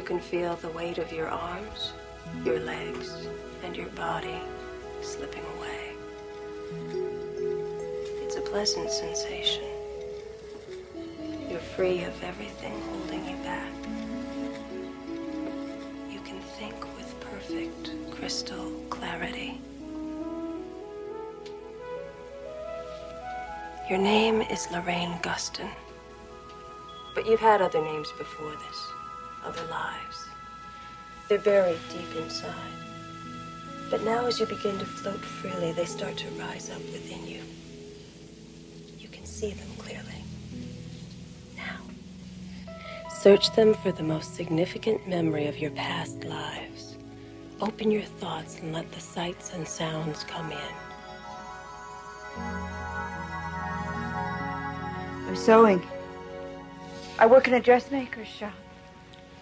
can feel the weight of your arms, your legs, and your body slipping away. It's a pleasant sensation. You're free of everything holding you back. You can think with perfect crystal clarity. Your name is Lorraine Guston, but you've had other names before this, other lives. They're buried deep inside. But now as you begin to float freely, they start to rise up within you. You can see them clearly. Now, search them for the most significant memory of your past lives. Open your thoughts and let the sights and sounds come in. I'm sewing. I work in a dressmaker's shop.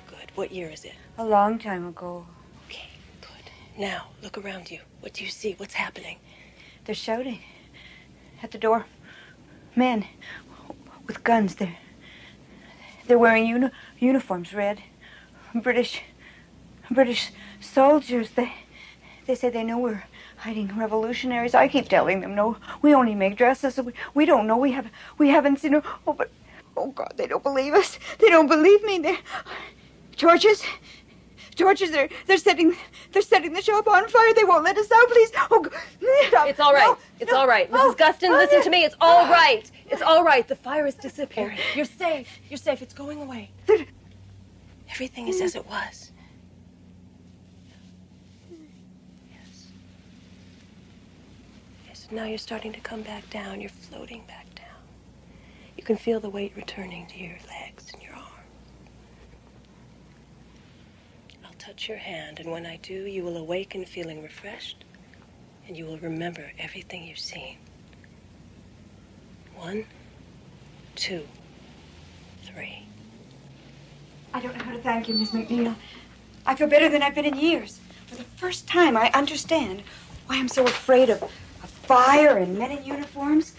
Good. What year is it? A long time ago. Okay, good. Now, look around you. What do you see? What's happening? They're shouting at the door. Men with guns. They're wearing uniforms, red. British soldiers. They say they know we're hiding revolutionaries. I keep telling them, no, we only make dresses. We don't know. We haven't seen her. Oh, God, they don't believe us. They don't believe me. Torches, they're setting the shop on fire. They won't let us out, please. Oh, God. It's all right. No, it's all right. Mrs. Guston, listen to me. It's all right. It's all right. The fire is disappearing. You're safe. You're safe. It's going away. Everything is as it was. Yes, now you're starting to come back down. You're floating back down. You can feel the weight returning to your legs and your arms. I'll touch your hand, and when I do, you will awaken feeling refreshed, and you will remember everything you've seen. 1, 2, 3. I don't know how to thank you, Miss McNeil. I feel better than I've been in years. For the first time, I understand why I'm so afraid of fire and men in uniforms.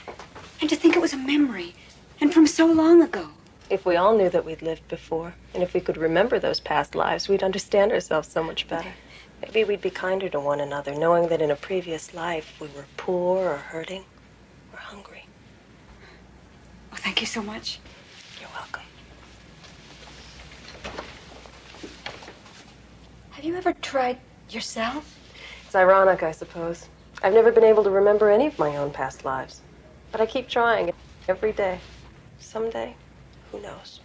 And to think it was a memory, and from so long ago. If we all knew that we'd lived before, and if we could remember those past lives, we'd understand ourselves so much better. Maybe we'd be kinder to one another, knowing that in a previous life we were poor or hurting or hungry. Oh, thank you so much. You're welcome. Have you ever tried yourself? It's ironic, I suppose. I've never been able to remember any of my own past lives. But I keep trying every day. Someday, who knows?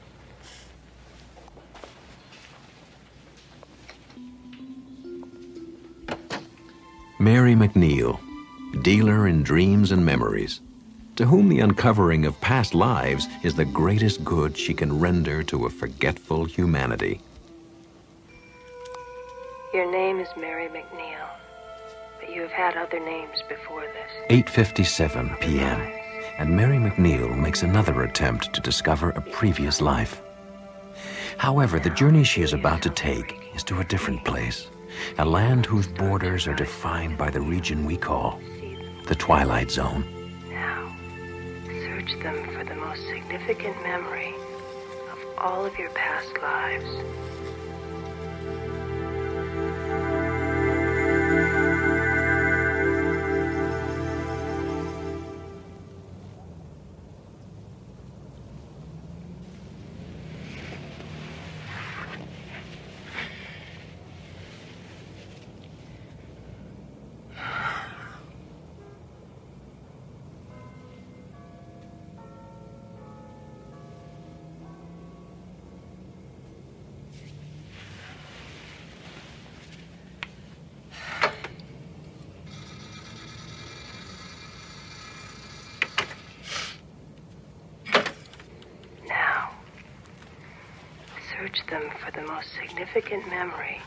Mary McNeil, dealer in dreams and memories, to whom the uncovering of past lives is the greatest good she can render to a forgetful humanity. Your name is Mary McNeil, but you have had other names before this. 8:57 p.m., and Mary McNeil makes another attempt to discover a previous life. However, the journey she is about to take is to a different place, a land whose borders are defined by the region we call the Twilight Zone. Now, search them for the most significant memory of all of your past lives. Search them for the most significant memory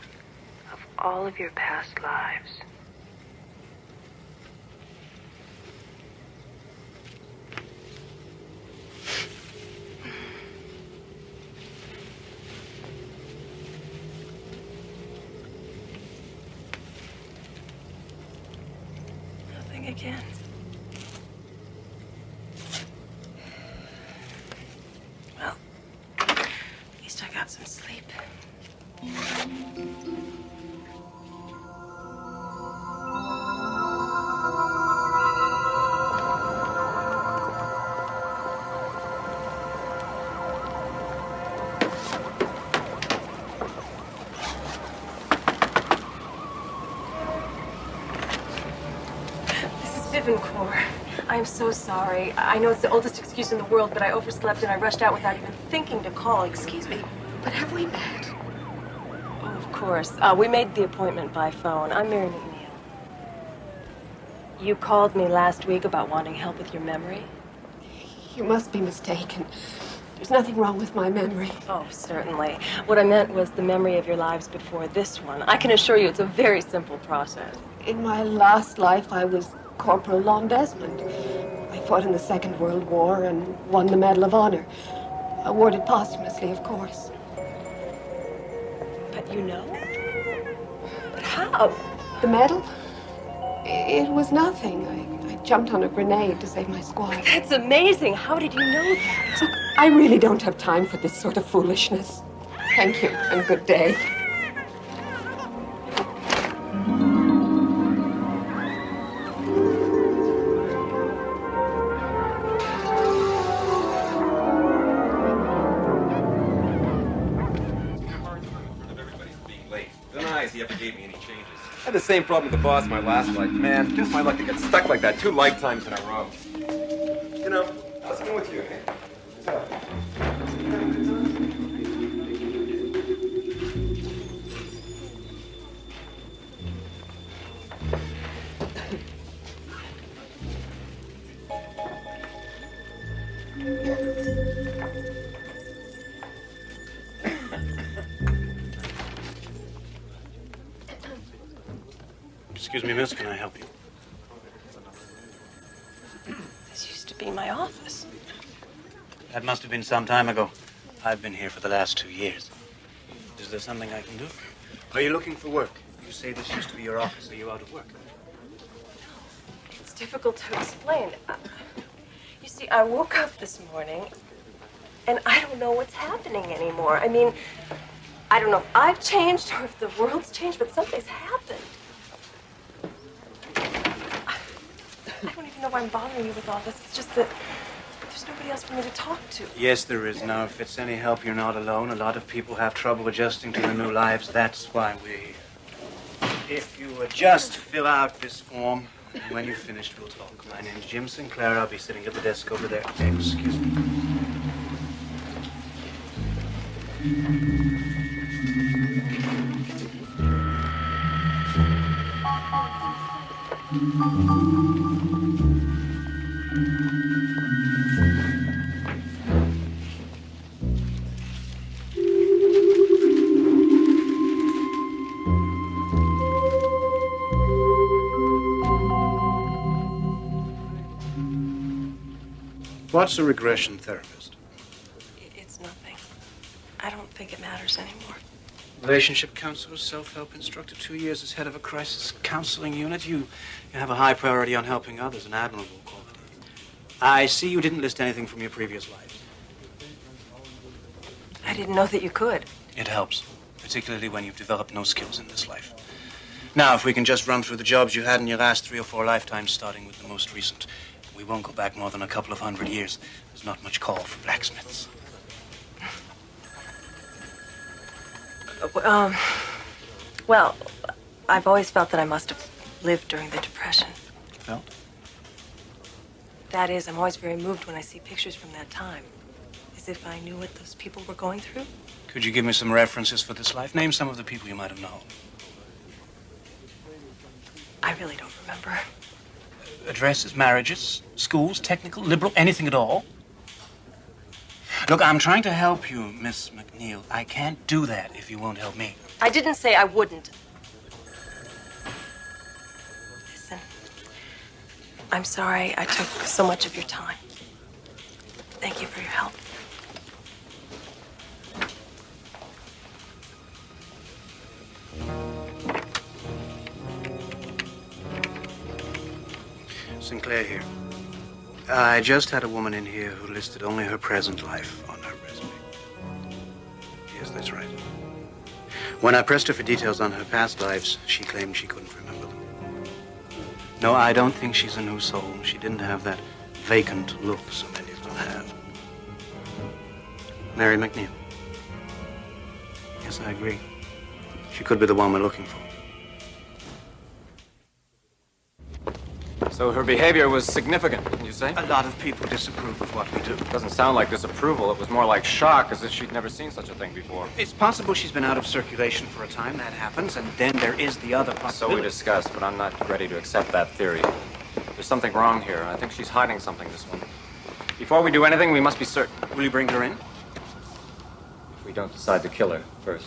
of all of your past lives. Nothing again. Well, at least I got some sleep. Vivancourt, I am so sorry. I know it's the oldest excuse in the world, but I overslept and I rushed out without even thinking to call. Excuse me. But have we met? Oh, of course. We made the appointment by phone. I'm Mary McNeil. You called me last week about wanting help with your memory? You must be mistaken. There's nothing wrong with my memory. Oh, certainly. What I meant was the memory of your lives before this one. I can assure you it's a very simple process. In my last life, I was Corporal Lon Desmond. I fought in the Second World War and won the Medal of Honor. Awarded posthumously, of course. But you know? But how? The medal? It was nothing. I jumped on a grenade to save my squad. That's amazing. How did you know that? Look, I really don't have time for this sort of foolishness. Thank you, and good day. He ever gave me any changes. I had the same problem with the boss my last life. Man, just my luck to get stuck like that 2 lifetimes in a row. You know, how's it going with you, eh? What's up? You having a good time? Excuse me, miss, can I help you? This used to be my office. That must have been some time ago. I've been here for the last 2 years. Is there something I can do for you? Are you looking for work? You say this used to be your office. Are you out of work? It's difficult to explain. You see, I woke up this morning, and I don't know what's happening anymore. I mean, I don't know if I've changed or if the world's changed, but something's happened. I don't even know why I'm bothering you with all this. It's just that there's nobody else for me to talk to. Yes, there is. Now, if it's any help, you're not alone. A lot of people have trouble adjusting to their new lives. That's why we're here. If you would just fill out this form, and when you've finished, we'll talk. My name's Jim Sinclair. I'll be sitting at the desk over there. Excuse me. What's a regression therapist? It's nothing. I don't think it matters anymore. Relationship counselor, self-help instructor, 2 years as head of a crisis counseling unit. You have a high priority on helping others, an admirable quality. I see you didn't list anything from your previous life. I didn't know that you could. It helps, particularly when you've developed no skills in this life. Now, if we can just run through the jobs you had in your last 3 or 4 lifetimes, starting with the most recent. We won't go back more than a couple of 100 years. There's not much call for blacksmiths. Well, I've always felt that I must have lived during the Depression. Felt? That is, I'm always very moved when I see pictures from that time. As if I knew what those people were going through. Could you give me some references for this life? Name some of the people you might have known. I really don't remember. Addresses, marriages, schools, technical, liberal, anything at all? Look, I'm trying to help you, Miss McNeil. I can't do that if you won't help me. I didn't say I wouldn't. Listen, I'm sorry I took so much of your time. Thank you for your help. Sinclair here. I just had a woman in here who listed only her present life on her resume. Yes, that's right. When I pressed her for details on her past lives, she claimed she couldn't remember them. No, I don't think she's a new soul. She didn't have that vacant look so many of them have. Mary McNeil. Yes, I agree. She could be the one we're looking for. So her behavior was significant, you say? A lot of people disapprove of what we do. Doesn't sound like disapproval. It was more like shock, as if she'd never seen such a thing before. It's possible she's been out of circulation for a time. That happens. And then there is the other possibility. So we discussed, but I'm not ready to accept that theory. There's something wrong here. I think she's hiding something, this one. Before we do anything, we must be certain. Will you bring her in? If we don't decide to kill her first.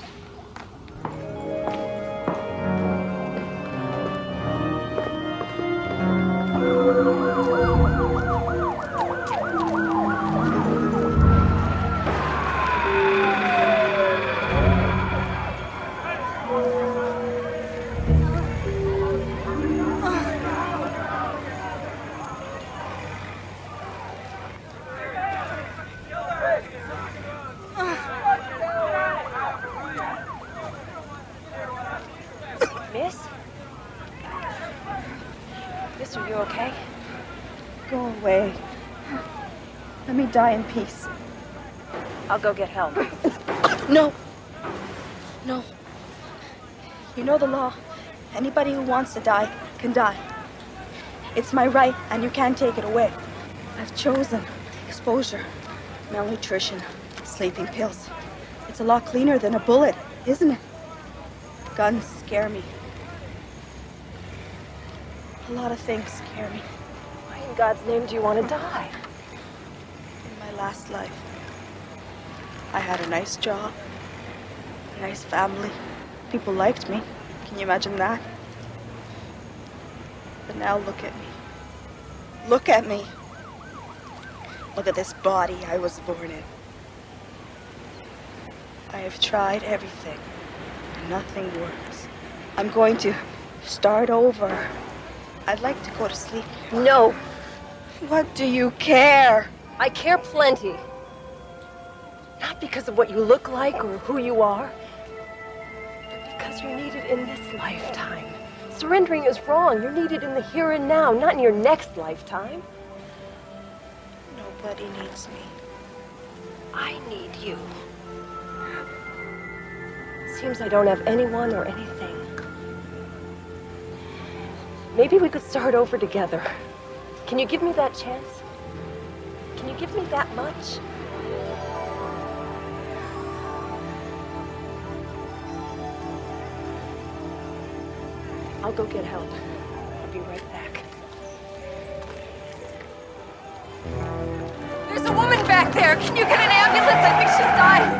Miss, are you okay? Go away. Let me die in peace. I'll go get help. No. No. You know the law. Anybody who wants to die can die. It's my right, and you can't take it away. I've chosen exposure, malnutrition, sleeping pills. It's a lot cleaner than a bullet, isn't it? Guns scare me. A lot of things scare me. Why in God's name do you want to die? In my last life, I had a nice job, a nice family. People liked me. Can you imagine that? But now look at me. Look at me. Look at this body I was born in. I have tried everything, and nothing works. I'm going to start over. I'd like to go to sleep. No. What do you care? I care plenty. Not because of what you look like or who you are, but because you're needed in this lifetime. Surrendering is wrong. You're needed in the here and now, not in your next lifetime. Nobody needs me. I need you. Seems I don't have anyone or anything. Maybe we could start over together. Can you give me that chance? Can you give me that much? I'll go get help. I'll be right back. There's a woman back there. Can you get an ambulance? I think she's dying.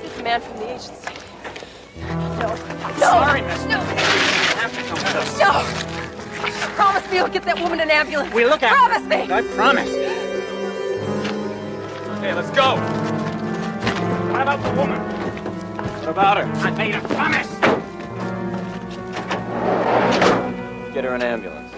It's a man from the agency. No. Sorry, miss. No. You have to come with us. No. Promise me you'll get that woman an ambulance. We'll look after Promise her. me. I promise. Okay, let's go. What about the woman? What about her? I made a promise. Get her an ambulance.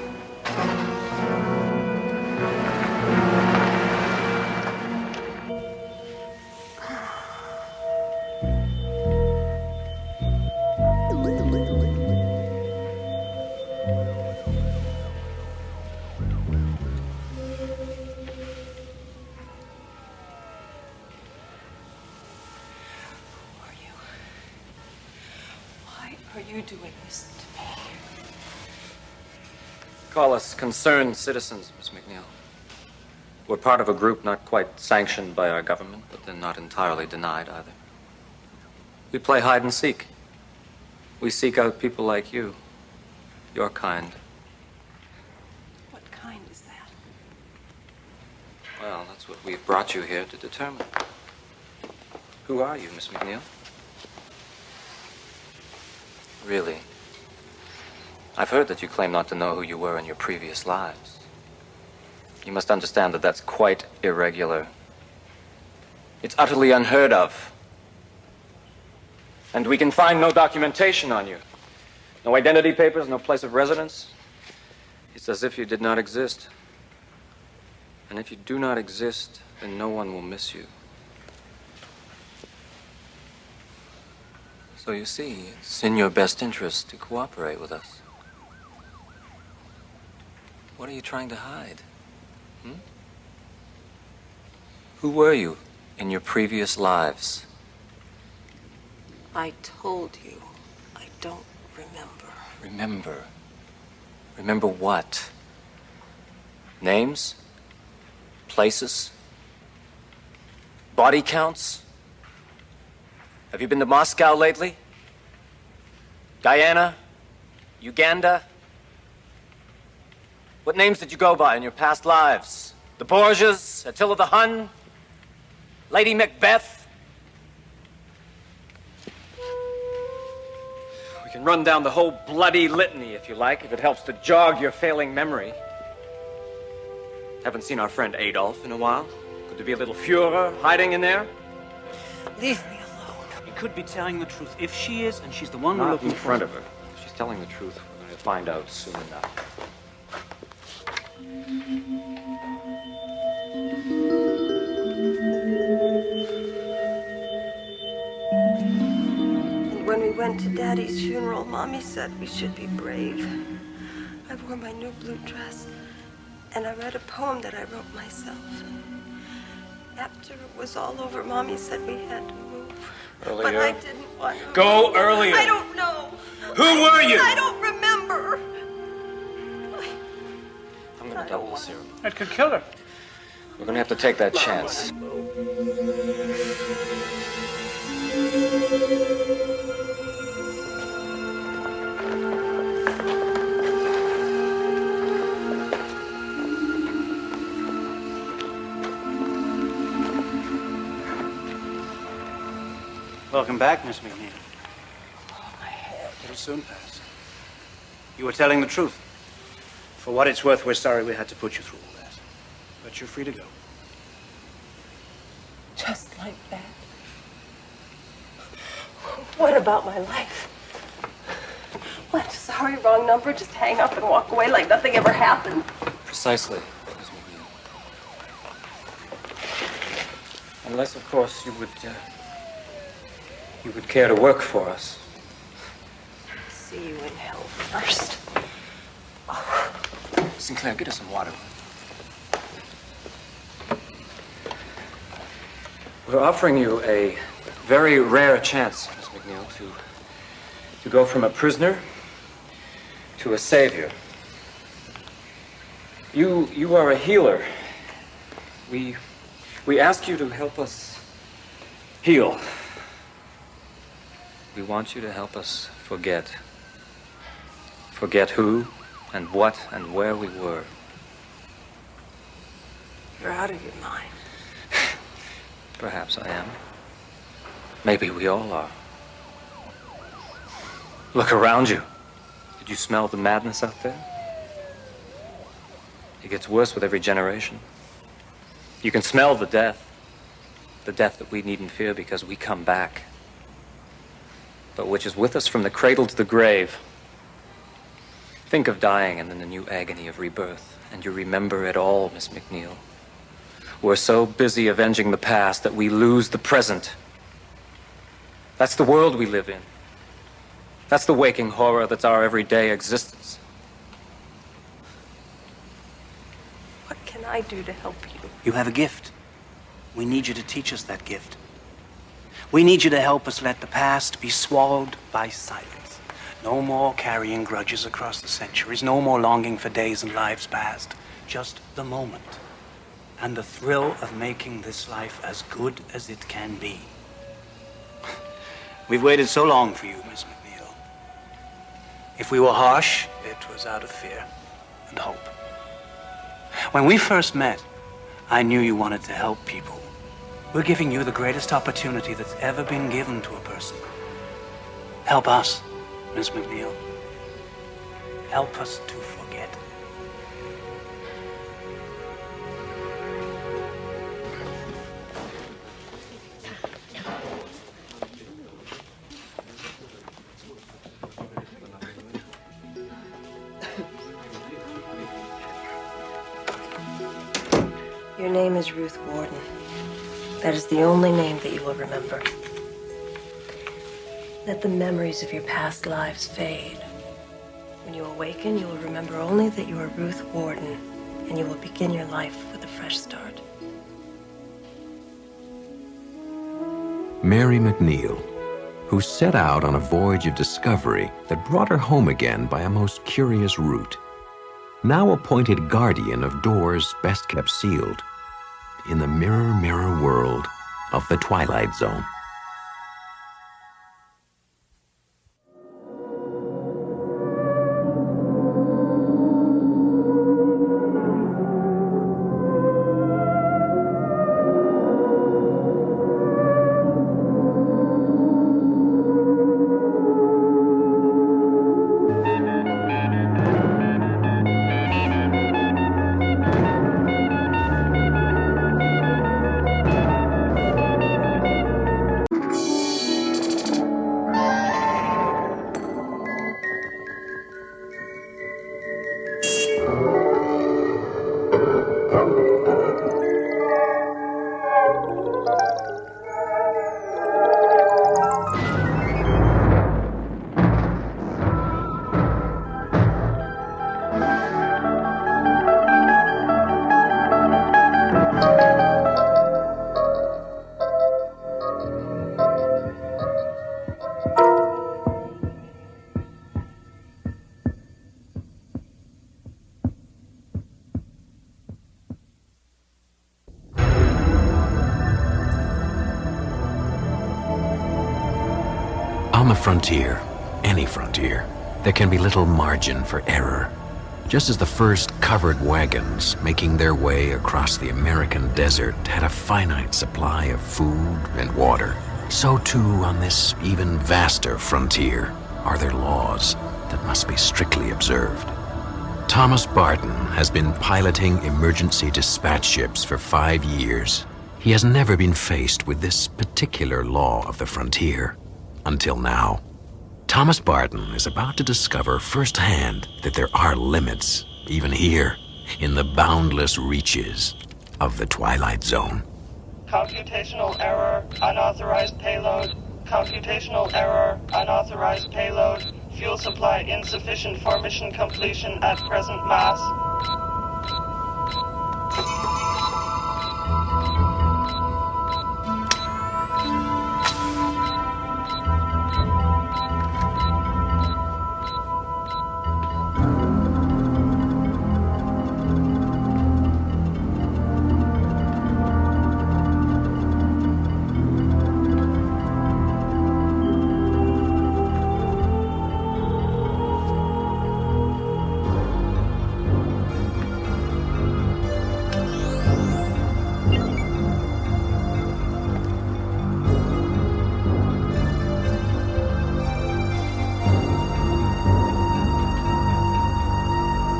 Why are you doing this to me? Call us concerned citizens, Miss McNeil. We're part of a group not quite sanctioned by our government, but then not entirely denied either. We play hide and seek. We seek out people like you, your kind. What kind is that? Well, that's what we've brought you here to determine. Who are you, Miss McNeil? Really? I've heard that you claim not to know who you were in your previous lives. You must understand that that's quite irregular. It's utterly unheard of. And we can find no documentation on you. No identity papers, no place of residence. It's as if you did not exist. And if you do not exist, then no one will miss you. So you see, it's in your best interest to cooperate with us. What are you trying to hide? Who were you in your previous lives? I told you, I don't remember. Remember. Remember what? Names? Places? Body counts? Have you been to Moscow lately? Guyana? Uganda? What names did you go by in your past lives? The Borgias? Attila the Hun? Lady Macbeth? We can run down the whole bloody litany if you like, if it helps to jog your failing memory. Haven't seen our friend Adolf in a while. Could there be a little Führer hiding in there? Leave me alone. You could be telling the truth. If she is, and she's the one we're Not looking in for. front of her. If she's telling the truth, we're going to find out soon enough. And when we went to Daddy's funeral, Mommy said we should be brave. I wore my new blue dress, and I read a poem that I wrote myself. After it was all over, Mommy said we had to move. Earlier. But I didn't want to. Go earlier. I don't know. Who were you? I don't remember. I'm going to double the serum. That could kill her. We're going to have to take that chance. Welcome back, Miss McNeil. My head. It'll soon pass. You were telling the truth. For what it's worth, we're sorry we had to put you through all that. But you're free to go. Just like that. What about my life? What? Sorry, wrong number. Just hang up and walk away like nothing ever happened. Precisely, Ms. McNeil. Unless, of course, you would care to work for us. See you in hell first. Sinclair, get us some water. We're offering you a very rare chance, Miss McNeil, to go from a prisoner to a savior. You are a healer. We ask you to help us heal. We want you to help us forget. Forget who and what and where we were. You're out of your mind. Perhaps I am. Maybe we all are. Look around you. Did you smell the madness out there? It gets worse with every generation. You can smell the death that we needn't fear because we come back, but which is with us from the cradle to the grave. Think of dying and then the new agony of rebirth, and you remember it all, Miss McNeil. We're so busy avenging the past that we lose the present. That's the world we live in. That's the waking horror that's our everyday existence. What can I do to help you? You have a gift. We need you to teach us that gift. We need you to help us let the past be swallowed by silence. No more carrying grudges across the centuries. No more longing for days and lives past. Just the moment. And the thrill of making this life as good as it can be. We've waited so long for you, Miss McNeil. If we were harsh, it was out of fear and hope. When we first met, I knew you wanted to help people. We're giving you the greatest opportunity that's ever been given to a person. Help us, Miss McNeil. Help us to forget. Your name is Ruth Warden. That is the only name that you will remember. Let the memories of your past lives fade. When you awaken, you will remember only that you are Ruth Warden, and you will begin your life with a fresh start. Mary McNeil, who set out on a voyage of discovery that brought her home again by a most curious route. now appointed guardian of doors best kept sealed in the mirror, mirror world of the Twilight Zone. On the frontier, any frontier, there can be little margin for error. Just as the first covered wagons making their way across the American desert had a finite supply of food and water, so too on this even vaster frontier are there laws that must be strictly observed. Thomas Barton has been piloting emergency dispatch ships for 5 years. He has never been faced with this particular law of the frontier. Until now. Thomas Barton is about to discover firsthand that there are limits, even here, in the boundless reaches of the Twilight Zone. Computational error, unauthorized payload. Computational error, unauthorized payload. Fuel supply insufficient for mission completion at present mass.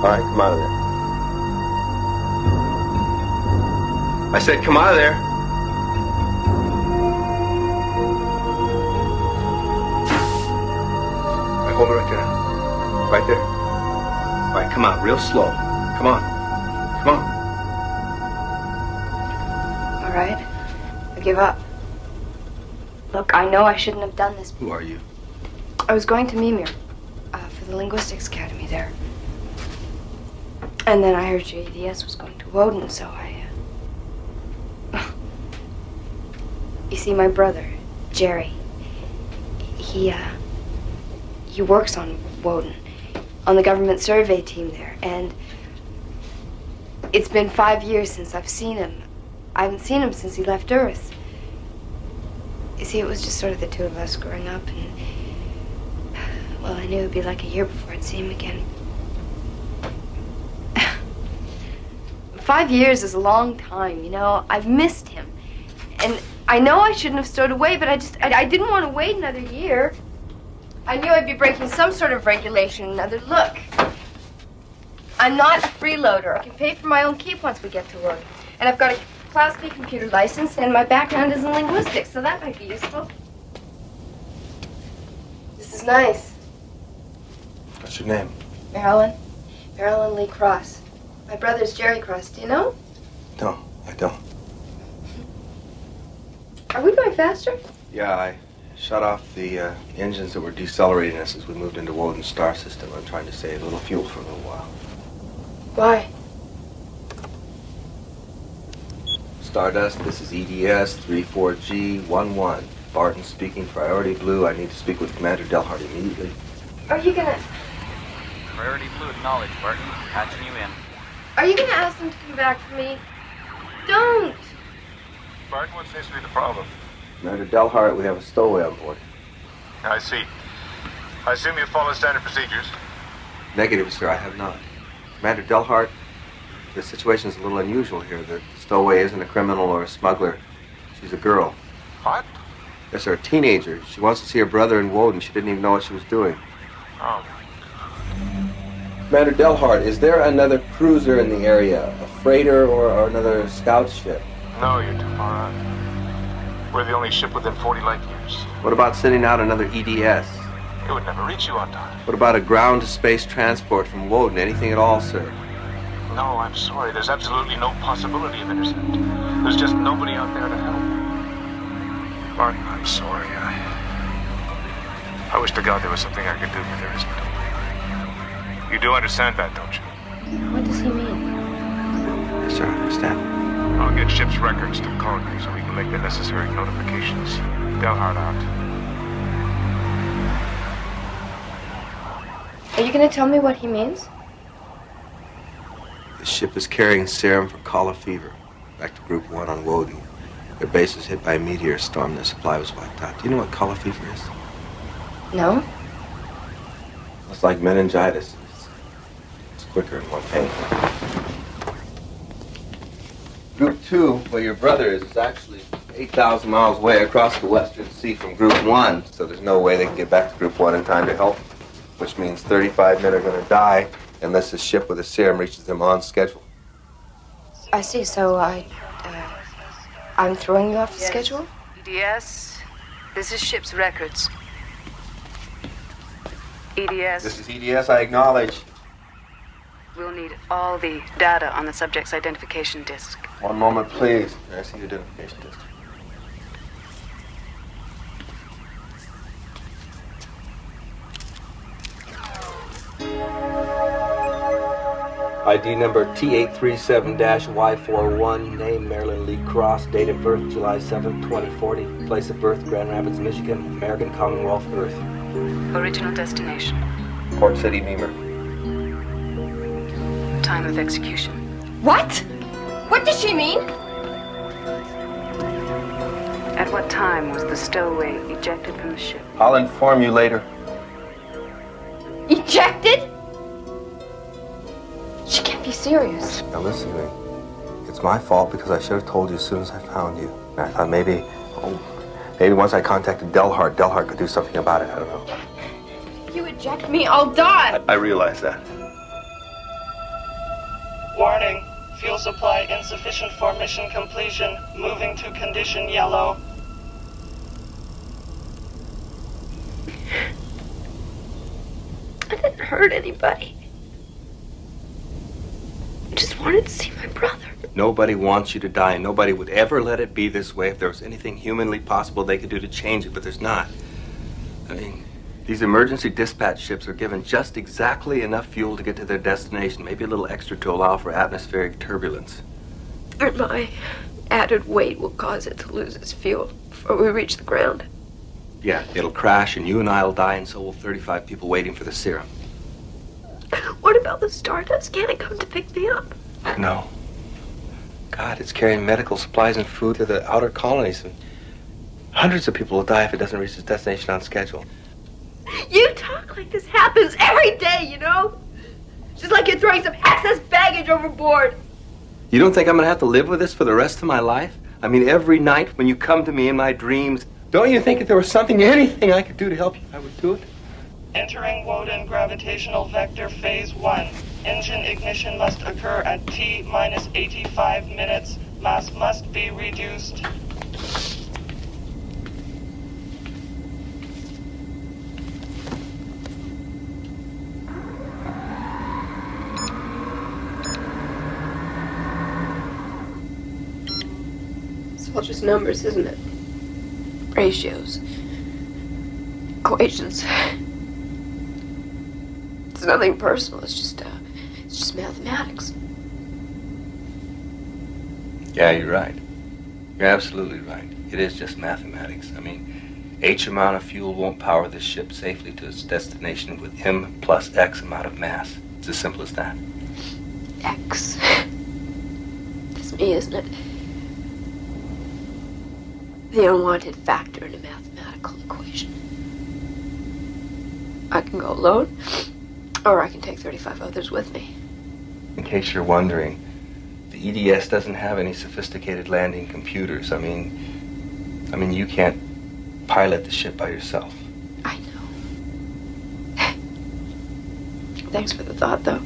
All right, come out of there. I said come out of there. All right, hold it right there. Right there. All right, come out real slow. Come on. Come on. All right. I give up. Look, I know I shouldn't have done this. Who are you? I was going to Mimir for the Linguistics Academy there. And then I heard your ADS was going to Woden, so I... You see, my brother, Jerry, he works on Woden, on the government survey team there, and it's been 5 years since I've seen him. I haven't seen him since he left Earth. You see, it was just sort of the two of us growing up, and... Well, I knew it'd be like a year before I'd see him again. 5 years is a long time, you know. I've missed him. And I know I shouldn't have stowed away, but I didn't want to wait another year. I knew I'd be breaking some sort of regulation. Look, I'm not a freeloader. I can pay for my own keep once we get to work. And I've got a Class B computer license, and my background is in linguistics, so that might be useful. This is nice. What's your name? Marilyn Lee Cross. My brother's Jerry Cross. Do you know? No, I don't. Are we going faster? Yeah, I shut off the engines that were decelerating us as we moved into Woden's star system. I'm trying to save a little fuel for a little while. Why? Stardust, this is EDS 34G11. Barton speaking, priority blue. I need to speak with Commander Delhart immediately. Are you gonna... Priority fluid knowledge, Barton. Patching you in. Are you going to ask them to come back for me? Don't! Barton, what seems to be the problem? Commander Delhart, we have a stowaway on board. I see. I assume you follow standard procedures? Negative, sir, I have not. Commander Delhart, the situation is a little unusual here. The stowaway isn't a criminal or a smuggler. She's a girl. What? Yes, sir, a teenager. She wants to see her brother in Woden. She didn't even know what she was doing. Oh. Commander Delhart, is there another cruiser in the area? A freighter or another scout ship? No, you're too far out. We're the only ship within 40 light years. What about sending out another EDS? It would never reach you on time. What about a ground-to-space transport from Woden? Anything at all, sir? No, I'm sorry. There's absolutely no possibility of intercept. There's just nobody out there to help. Martin, I'm sorry. I wish to God there was something I could do, but there isn't. You do understand that, don't you? What does he mean? Yes, sir, I understand. I'll get ship's records to Colony so we can make the necessary notifications. Delhart out. Are you going to tell me what he means? The ship is carrying serum for cholera fever. Back to Group 1 on Woden. Their base was hit by a meteor storm. Their supply was wiped out. Do you know what cholera fever is? No. It's like meningitis. It's quicker and more painful. Group 2, where your brother is actually 8,000 miles away across the Western Sea from Group 1, so there's no way they can get back to Group 1 in time to help, which means 35 men are going to die unless the ship with the serum reaches them on schedule. I see, so I'm throwing you off the schedule? EDS, this is ship's records. EDS. This is EDS, I acknowledge. We'll need all the data on the subject's identification disc. One moment, please. I see your identification disc. ID number T837-Y41, name Marilyn Lee Cross, date of birth July 7, 2040, place of birth Grand Rapids, Michigan, American Commonwealth, Earth. Original destination. Port City, Memer. Time of execution. What? What does she mean? At what time was the stowaway ejected from the ship? I'll inform you later. Ejected? She can't be serious. Now listen to me. It's my fault because I should have told you as soon as I found you. And I thought maybe once I contacted Delhart could do something about it. I don't know. If you eject me, I'll die. I realize that. Warning. Fuel supply insufficient for mission completion. Moving to condition yellow. I didn't hurt anybody. I just wanted to see my brother. Nobody wants you to die, and nobody would ever let it be this way if there was anything humanly possible they could do to change it, but there's not. I mean, these emergency dispatch ships are given just exactly enough fuel to get to their destination, maybe a little extra to allow for atmospheric turbulence. And my added weight will cause it to lose its fuel before we reach the ground. Yeah, it'll crash, and you and I'll die, and so will 35 people waiting for the serum. What about the Stardust? Can't it come to pick me up? No. God, it's carrying medical supplies and food to the outer colonies. And hundreds of people will die if it doesn't reach its destination on schedule. You talk like this happens every day, you know? Just like you're throwing some excess baggage overboard. You don't think I'm going to have to live with this for the rest of my life? I mean, every night when you come to me in my dreams, don't you think if there was anything I could do to help you, I would do it? Entering Woden gravitational vector phase 1. Engine ignition must occur at T-minus 85 minutes. Mass must be reduced. It's all just numbers, isn't it? Ratios. Equations. It's nothing personal. It's just mathematics. Yeah, you're right. You're absolutely right. It is just mathematics. I mean, H amount of fuel won't power the ship safely to its destination with M plus X amount of mass. It's as simple as that. X. That's me, isn't it? The unwanted factor in a mathematical equation. I can go alone, or I can take 35 others with me. In case you're wondering, the EDS doesn't have any sophisticated landing computers. I mean, you can't pilot the ship by yourself. I know. Thanks for the thought, though.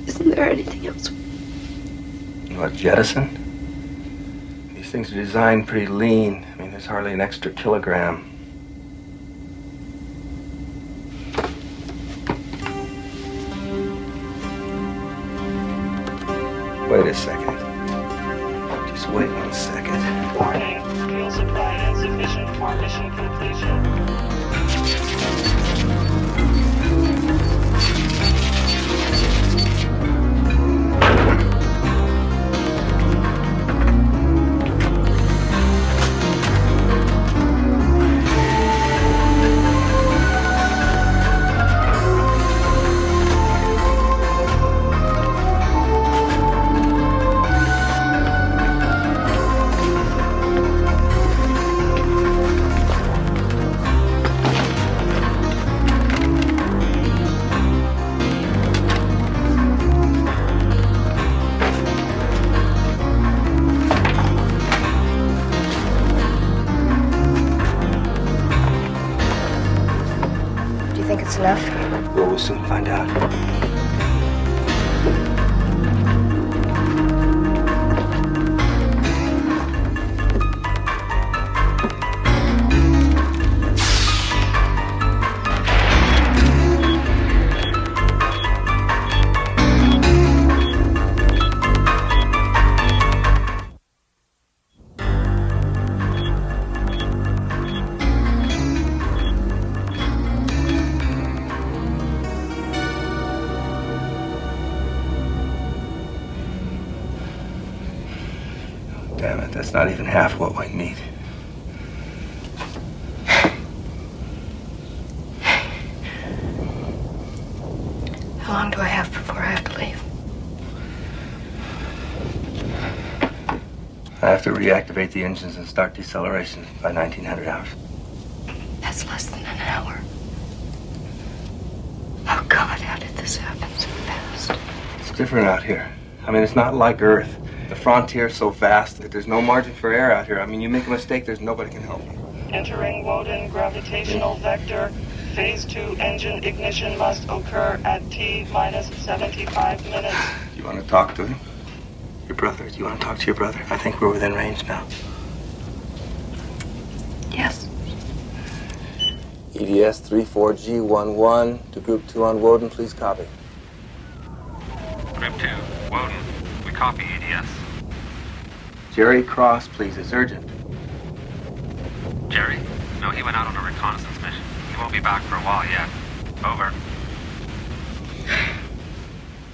Isn't there anything else? What, jettison? These things are designed pretty lean. I mean, there's hardly an extra kilogram. Wait a second. Just wait 1 second. Warning, fuel supply insufficient for mission completion. Enough? Well, we'll soon find out. Damn it, that's not even half what we need. How long do I have before I have to leave? I have to reactivate the engines and start deceleration by 1900 hours. That's less than an hour. Oh, God, how did this happen so fast? It's different out here. I mean, it's not like Earth. The frontier's so vast that there's no margin for error out here. I mean, you make a mistake, there's nobody can help you. Entering Woden gravitational vector. Phase 2 engine ignition must occur at T minus 75 minutes. You want to talk to him? Your brother? Do you want to talk to your brother? I think we're within range now. Yes. EDS 34G11 to Group 2 on Woden, please copy. Group 2, Woden. We copy EDS. Jerry Cross, please. It's urgent. Jerry? No, he went out on a reconnaissance mission. He won't be back for a while yet. Over.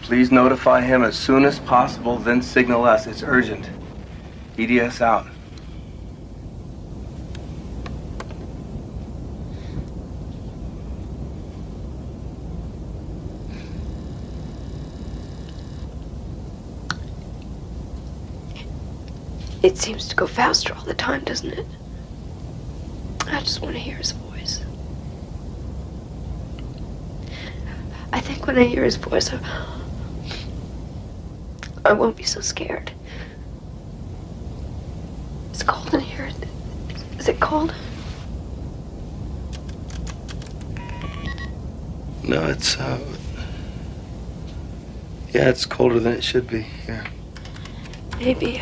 Please notify him as soon as possible, then signal us. It's urgent. EDS out. It seems to go faster all the time, doesn't it? I just want to hear his voice. I think when I hear his voice, I won't be so scared. It's cold in here. Is it cold? No, it's, yeah, it's colder than it should be here. Maybe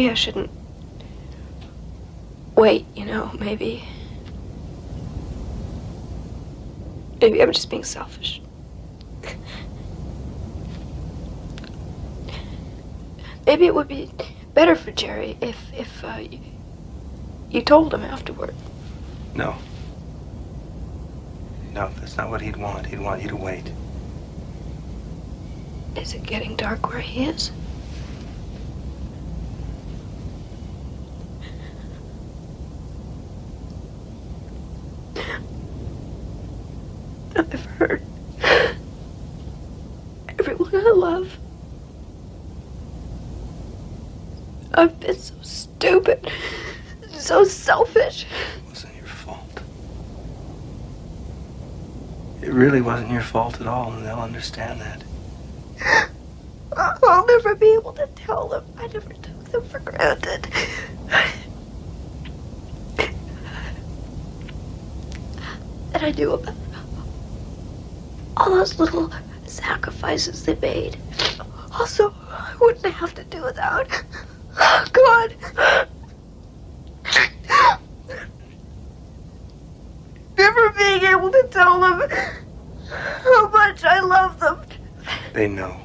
I shouldn't wait, you know, maybe I'm just being selfish. Maybe it would be better for Jerry if you told him afterward. No. No, that's not what he'd want. He'd want you to wait. Is it getting dark where he is? I've heard everyone I love. I've been so stupid, so selfish. It wasn't your fault. It really wasn't your fault at all, and they'll understand that. I'll never be able to tell them. I never took them for granted. And I knew about all those little sacrifices they made. Also, I wouldn't have to do without. God. Never being able to tell them how much I love them. They know.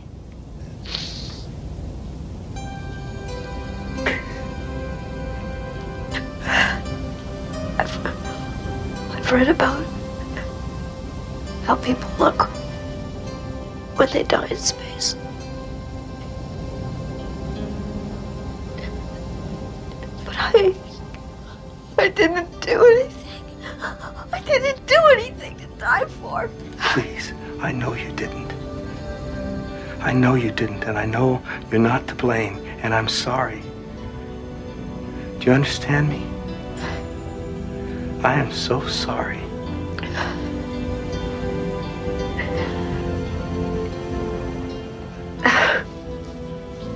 I've read about how people look when they die in space. But I didn't do anything. I didn't do anything to die for. Please, I know you didn't. I know you didn't, and I know you're not to blame, and I'm sorry. Do you understand me? I am so sorry.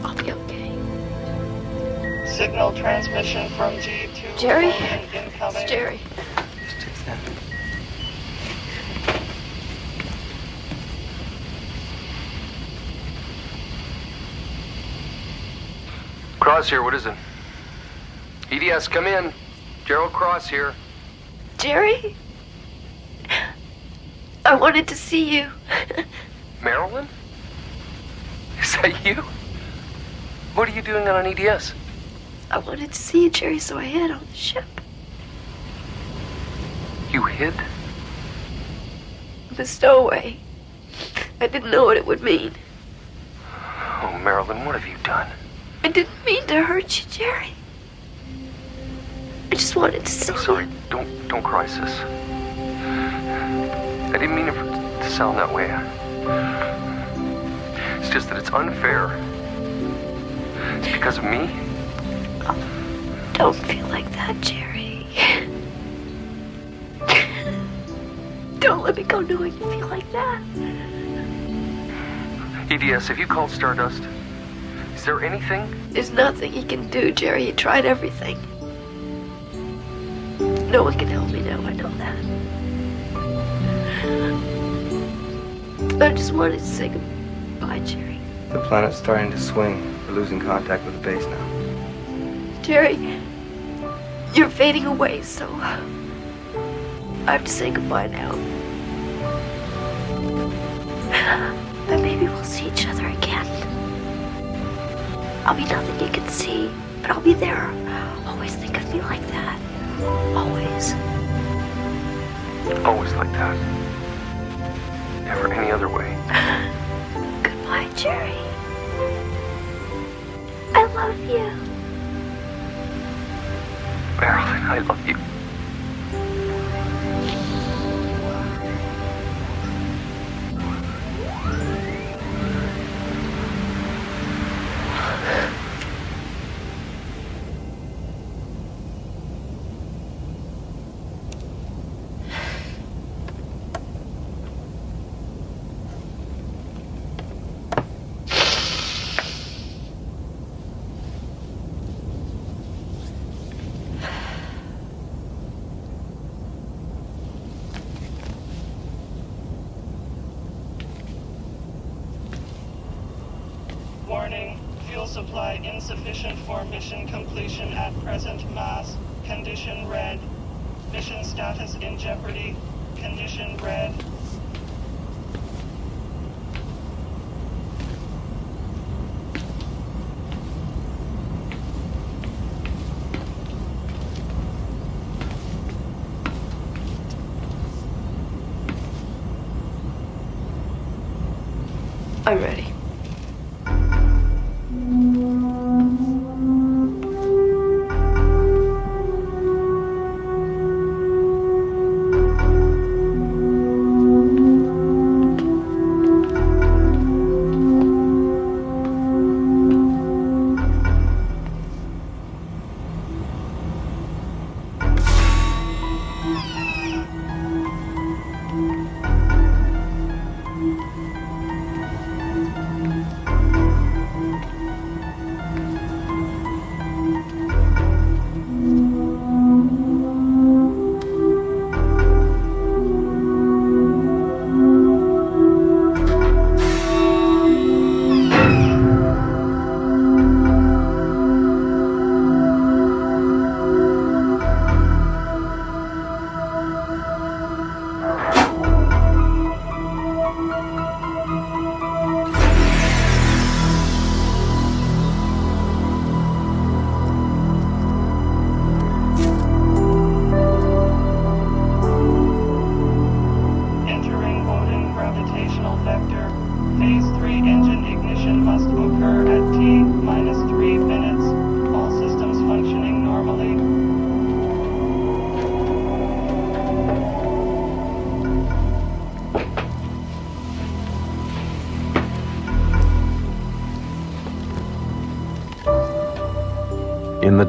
I'll be okay. Signal transmission from G2. Jerry? Incoming. It's Jerry. Cross here, what is it? EDS, come in. Gerald Cross here. Jerry? I wanted to see you. Marilyn? Is that you? What are you doing on an EDS? I wanted to see you, Jerry, so I hid on the ship. You hid? The stowaway. I didn't know what it would mean. Oh, Marilyn, what have you done? I didn't mean to hurt you, Jerry. I just wanted to see I'm sorry, don't cry, sis. I didn't mean it to sound that way. It's just that it's unfair. It's because of me. Oh, don't feel like that, Jerry. Don't let me go knowing you feel like that. EDS, have you called Stardust? Is there anything? There's nothing he can do, Jerry. He tried everything. No one can help me now, I know that. I just wanted to say goodbye, Jerry. The planet's starting to swing. We're losing contact with the base now. Jerry, you're fading away, so I have to say goodbye now. But maybe we'll see each other again. I'll be nothing you can see, but I'll be there. Always think of me like that. Always. Always like that. Never any other way. Goodbye, Jerry. I love you. Marilyn, I love you. Warning, fuel supply insufficient for mission completion at present mass. Condition red. Mission status in jeopardy. Condition red. I'm ready.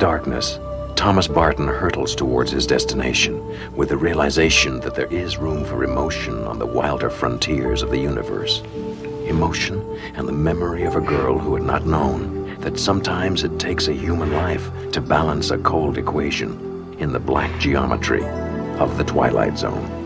darkness, Thomas Barton hurtles towards his destination with the realization that there is room for emotion on the wilder frontiers of the universe. Emotion and the memory of a girl who had not known that sometimes it takes a human life to balance a cold equation in the black geometry of the Twilight Zone.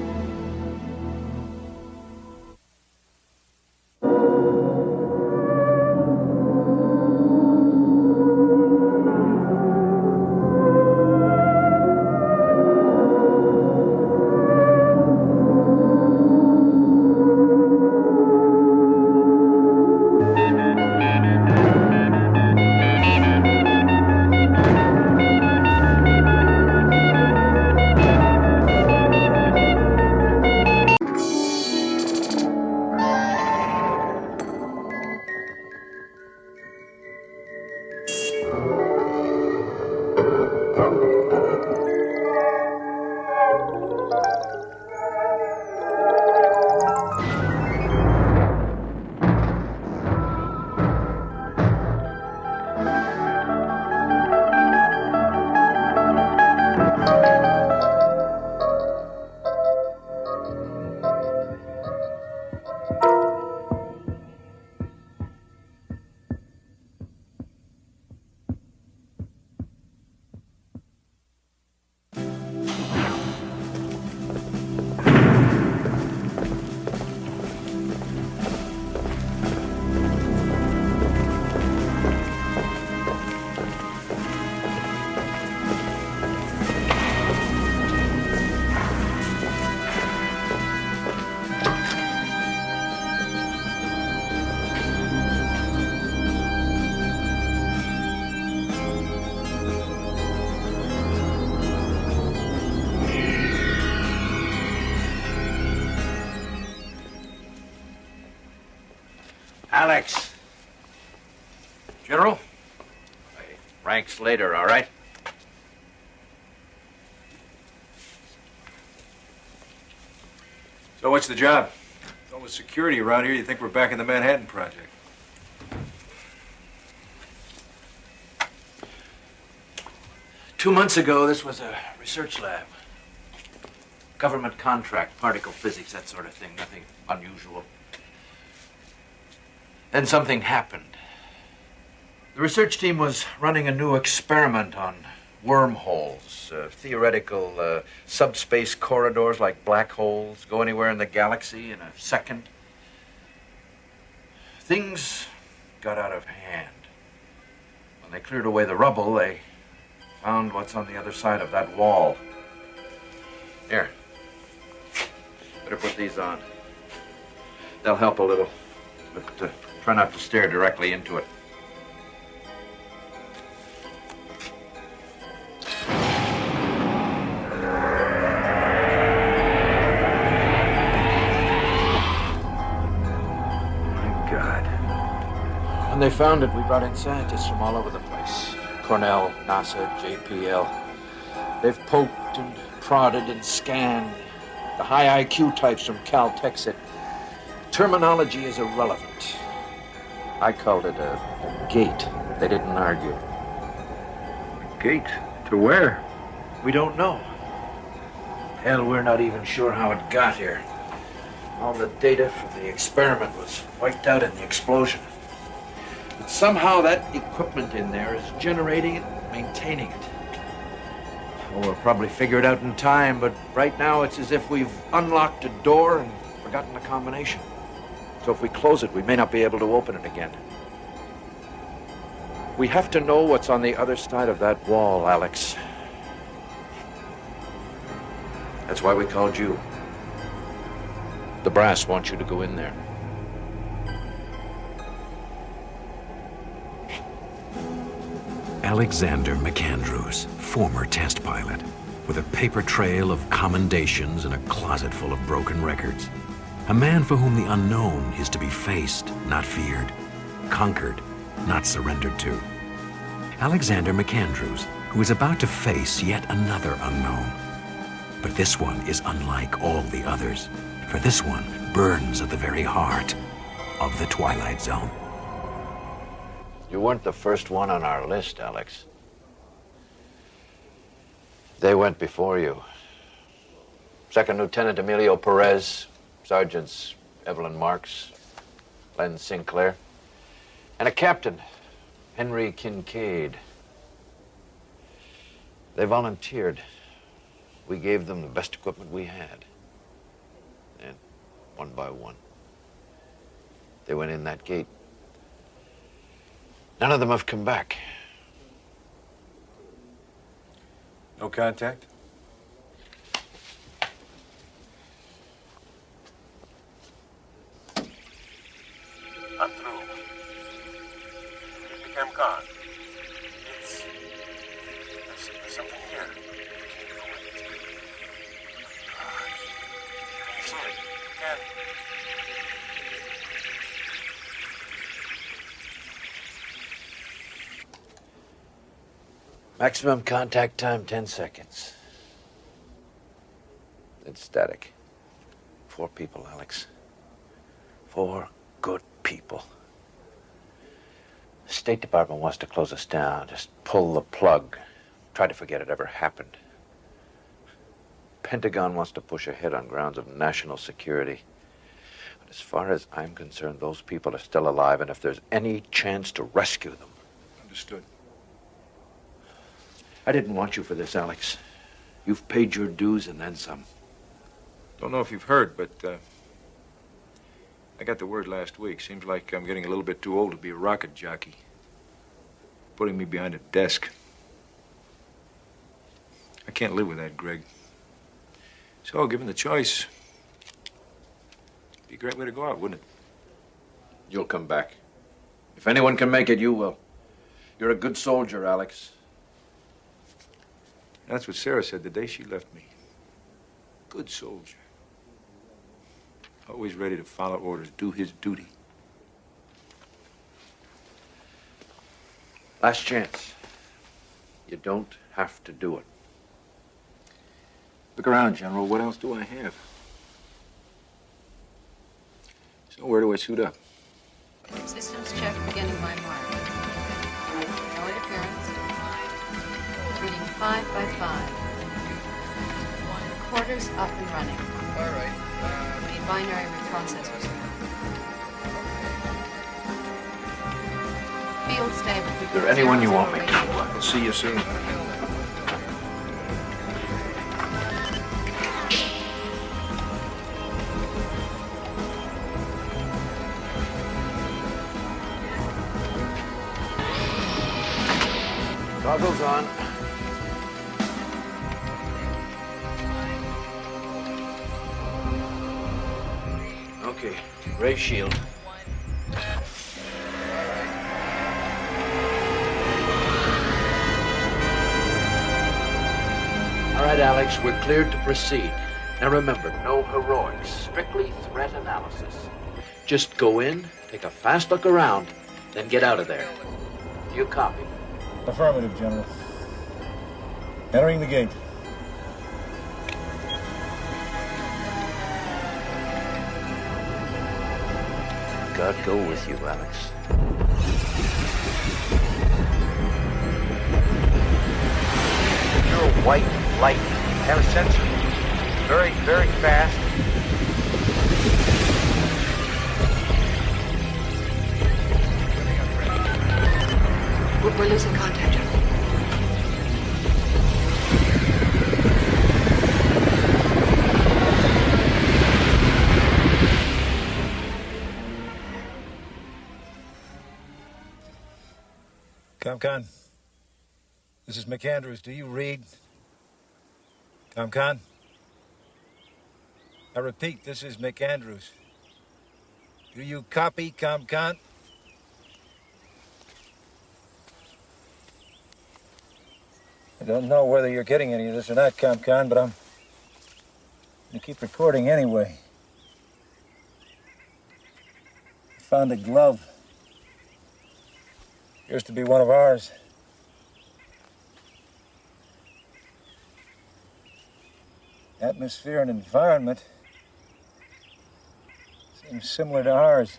Alex. General? Ranks later, all right? So what's the job? With all the security around here, you think we're back in the Manhattan Project. 2 months ago, this was a research lab. Government contract, particle physics, that sort of thing, nothing unusual. Then something happened. The research team was running a new experiment on wormholes, theoretical subspace corridors like black holes, go anywhere in the galaxy in a second. Things got out of hand. When they cleared away the rubble, they found what's on the other side of that wall. Here. Better put these on. They'll help a little, but try not to stare directly into it. My God. When they found it, we brought in scientists from all over the place. Cornell, NASA, JPL. They've poked and prodded and scanned. The high IQ types from Caltech said terminology is irrelevant. I called it a gate. They didn't argue. A gate? To where? We don't know. Hell, we're not even sure how it got here. All the data from the experiment was wiped out in the explosion. But somehow that equipment in there is generating it, maintaining it. Well, we'll probably figure it out in time, but right now it's as if we've unlocked a door and forgotten the combination. So if we close it, we may not be able to open it again. We have to know what's on the other side of that wall, Alex. That's why we called you. The brass wants you to go in there. Alexander McAndrews, former test pilot, with a paper trail of commendations and a closet full of broken records. A man for whom the unknown is to be faced, not feared, conquered, not surrendered to. Alexander McAndrews, who is about to face yet another unknown. But this one is unlike all the others, for this one burns at the very heart of the Twilight Zone. You weren't the first one on our list, Alex. They went before you. Second Lieutenant Emilio Perez, Sergeants Evelyn Marks, Len Sinclair, and a captain, Henry Kincaid. They volunteered. We gave them the best equipment we had. And one by one, they went in that gate. None of them have come back. No contact? I'm through. It became gone. There's something here. Can you see it? Can. Maximum contact time, 10 seconds. It's static. 4 people, Alex. 4 good people. The State Department wants to close us down. Just pull the plug. Try to forget it ever happened. Pentagon wants to push ahead on grounds of national security. But as far as I'm concerned, those people are still alive, and if there's any chance to rescue them... Understood. I didn't want you for this, Alex. You've paid your dues and then some. Don't know if you've heard, but I got the word last week. Seems like I'm getting a little bit too old to be a rocket jockey. Putting me behind a desk. I can't live with that, Greg. So, given the choice, it'd be a great way to go out, wouldn't it? You'll come back. If anyone can make it, you will. You're a good soldier, Alex. That's what Sarah said the day she left me. Good soldier. Always ready to follow orders, do his duty. Last chance. You don't have to do it. Look around, General. What else do I have? So where do I suit up? Systems check beginning by mark. No interference. Reading 5 by 5. Quarters up and running. All right. Need binary reprocessors. Field stable. Is there anyone you want me to? I'll see you soon. Goggles on. Okay, ray shield. All right, Alex, we're cleared to proceed. Now remember, no heroics, strictly threat analysis. Just go in, take a fast look around, then get out of there. You copy? Affirmative, General. Entering the gate. God go with you, Alex. You're a white light. Have a sensor. Very, very fast. We're losing contact, General. ComCon, this is McAndrews. Do you read? ComCon? I repeat, this is McAndrews. Do you copy, ComCon? I don't know whether you're getting any of this or not, ComCon, but I'm going to keep recording anyway. I found a glove. Appears to be one of ours. Atmosphere and environment seems similar to ours.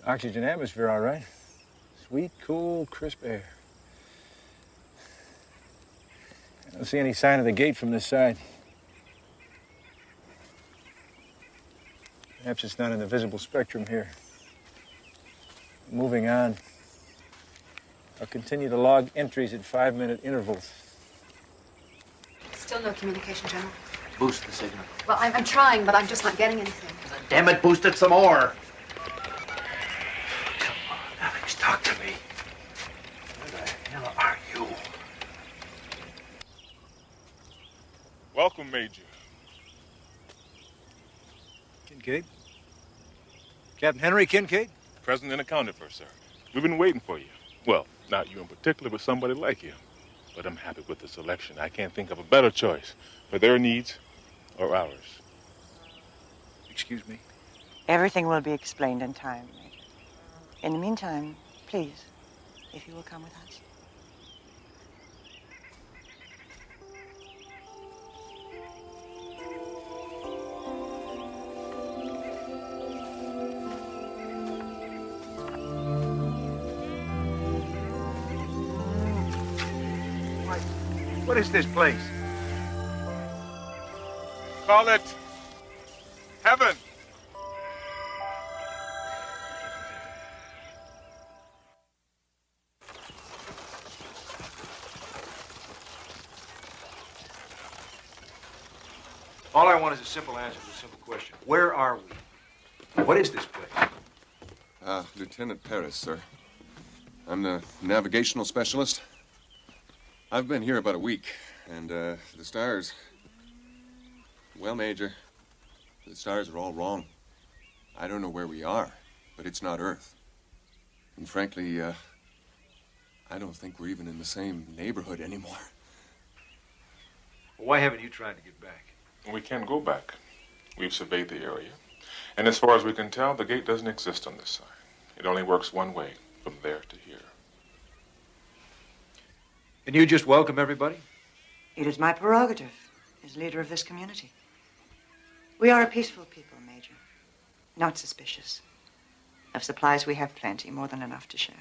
Oxygen atmosphere, all right. Sweet, cool, crisp air. I don't see any sign of the gate from this side. Perhaps it's not in the visible spectrum here. Moving on. I'll continue to log entries at 5-minute intervals. Still no communication, General. Boost the signal. Well, I'm trying, but I'm just not getting anything. Damn it, boost it some more. Come on, Alex, talk to me. Where the hell are you? Welcome, Major. Kincaid? Captain Henry Kincaid? Present and accounted for, sir. We've been waiting for you. Well, not you in particular, but somebody like you. But I'm happy with the selection. I can't think of a better choice for their needs or ours. Excuse me? Everything will be explained in time, Major. In the meantime, please, if you will come with us. What is this place? Call it heaven. All I want is a simple answer to a simple question. Where are we? What is this place? Lieutenant Paris, sir. I'm the navigational specialist. I've been here about a week, and the stars... Well, Major, the stars are all wrong. I don't know where we are, but it's not Earth. And frankly, I don't think we're even in the same neighborhood anymore. Why haven't you tried to get back? We can't go back. We've surveyed the area. And as far as we can tell, the gate doesn't exist on this side. It only works one way, from there to here. And you just welcome everybody? It is my prerogative as leader of this community. We are a peaceful people, Major. Not suspicious. Of supplies, we have plenty, more than enough to share.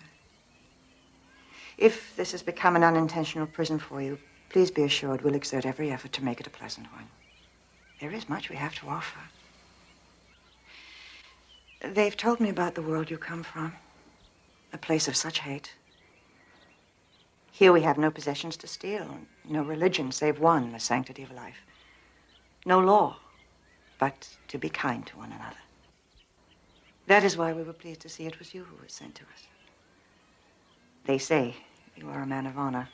If this has become an unintentional prison for you, please be assured we'll exert every effort to make it a pleasant one. There is much we have to offer. They've told me about the world you come from. A place of such hate. Here we have no possessions to steal, no religion save one, the sanctity of life. No law, but to be kind to one another. That is why we were pleased to see it was you who was sent to us. They say you are a man of honor.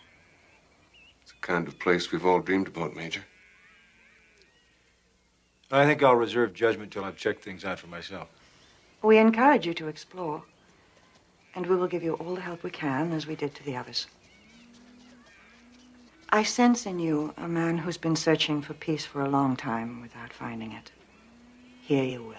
It's the kind of place we've all dreamed about, Major. I think I'll reserve judgment till I've checked things out for myself. We encourage you to explore, and we will give you all the help we can, as we did to the others. I sense in you a man who's been searching for peace for a long time without finding it. Here you will.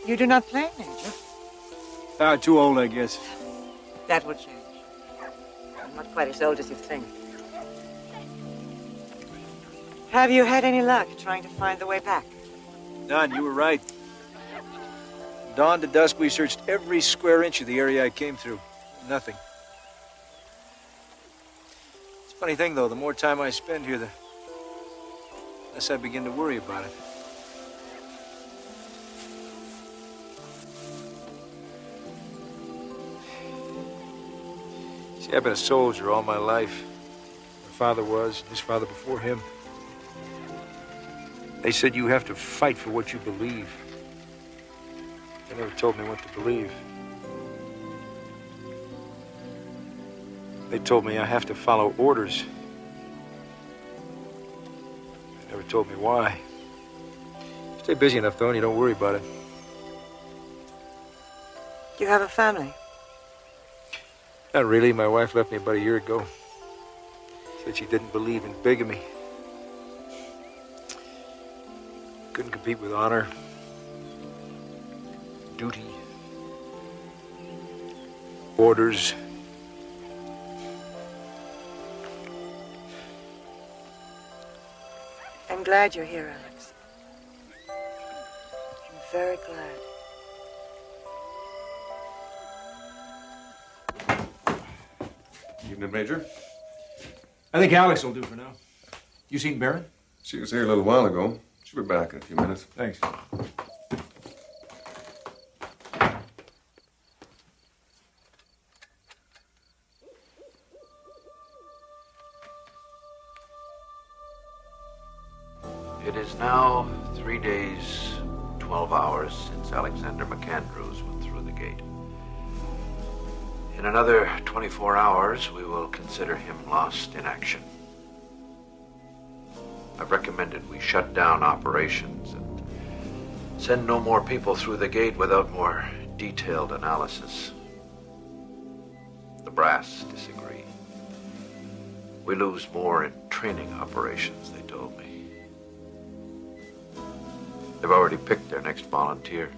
You do not play, Major? Too old, I guess. That will change. I'm not quite as old as you think. Have you had any luck trying to find the way back? None, you were right. Dawn to dusk, we searched every square inch of the area I came through. Nothing. It's a funny thing, though. The more time I spend here, the less I begin to worry about it. See, I've been a soldier all my life. My father was, and his father before him. They said you have to fight for what you believe. They never told me what to believe. They told me I have to follow orders. They never told me why. Stay busy enough, though, and you don't worry about it. You have a family? Not really. My wife left me about a year ago. Said she didn't believe in bigamy. Couldn't compete with honor, duty, Orders. I'm glad you're here, Alex. I'm very glad. Evening, Major. I think Alex will do for now. You seen Barron? She was here a little while ago. She'll be back in a few minutes. Thanks. It is now 3 days, 12 hours since Alexander McAndrews went through the gate. In another 24 hours, we will consider him lost in action. I've recommended we shut down operations and send no more people through the gate without more detailed analysis. The brass disagree. We lose more in training operations, they told me. They've already picked their next volunteer.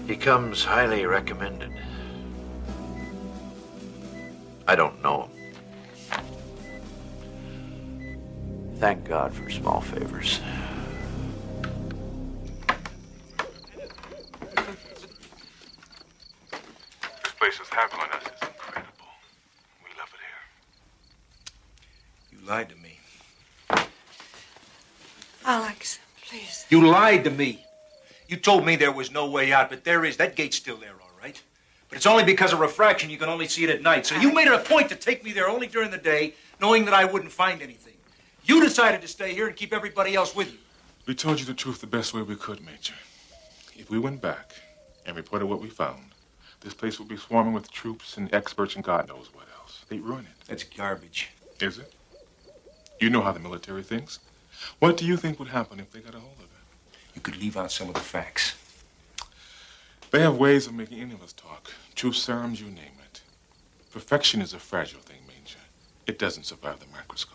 He comes highly recommended. I don't know him. Thank God for small favors. This place is heavy on us. It's incredible. We love it here. You lied to me. Alex, please. You lied to me. You told me there was no way out, but there is. That gate's still there, all right? But it's only because of refraction you can only see it at night. So you made it a point to take me there only during the day, knowing that I wouldn't find anything. You decided to stay here and keep everybody else with you. We told you the truth the best way we could, Major. If we went back and reported what we found, this place would be swarming with troops and experts and God knows what else. They'd ruin it. That's garbage. Is it? You know how the military thinks. What do you think would happen if they got a hold of it? You could leave out some of the facts. They have ways of making any of us talk. Truth serums, you name it. Perfection is a fragile thing, Major. It doesn't survive the microscope.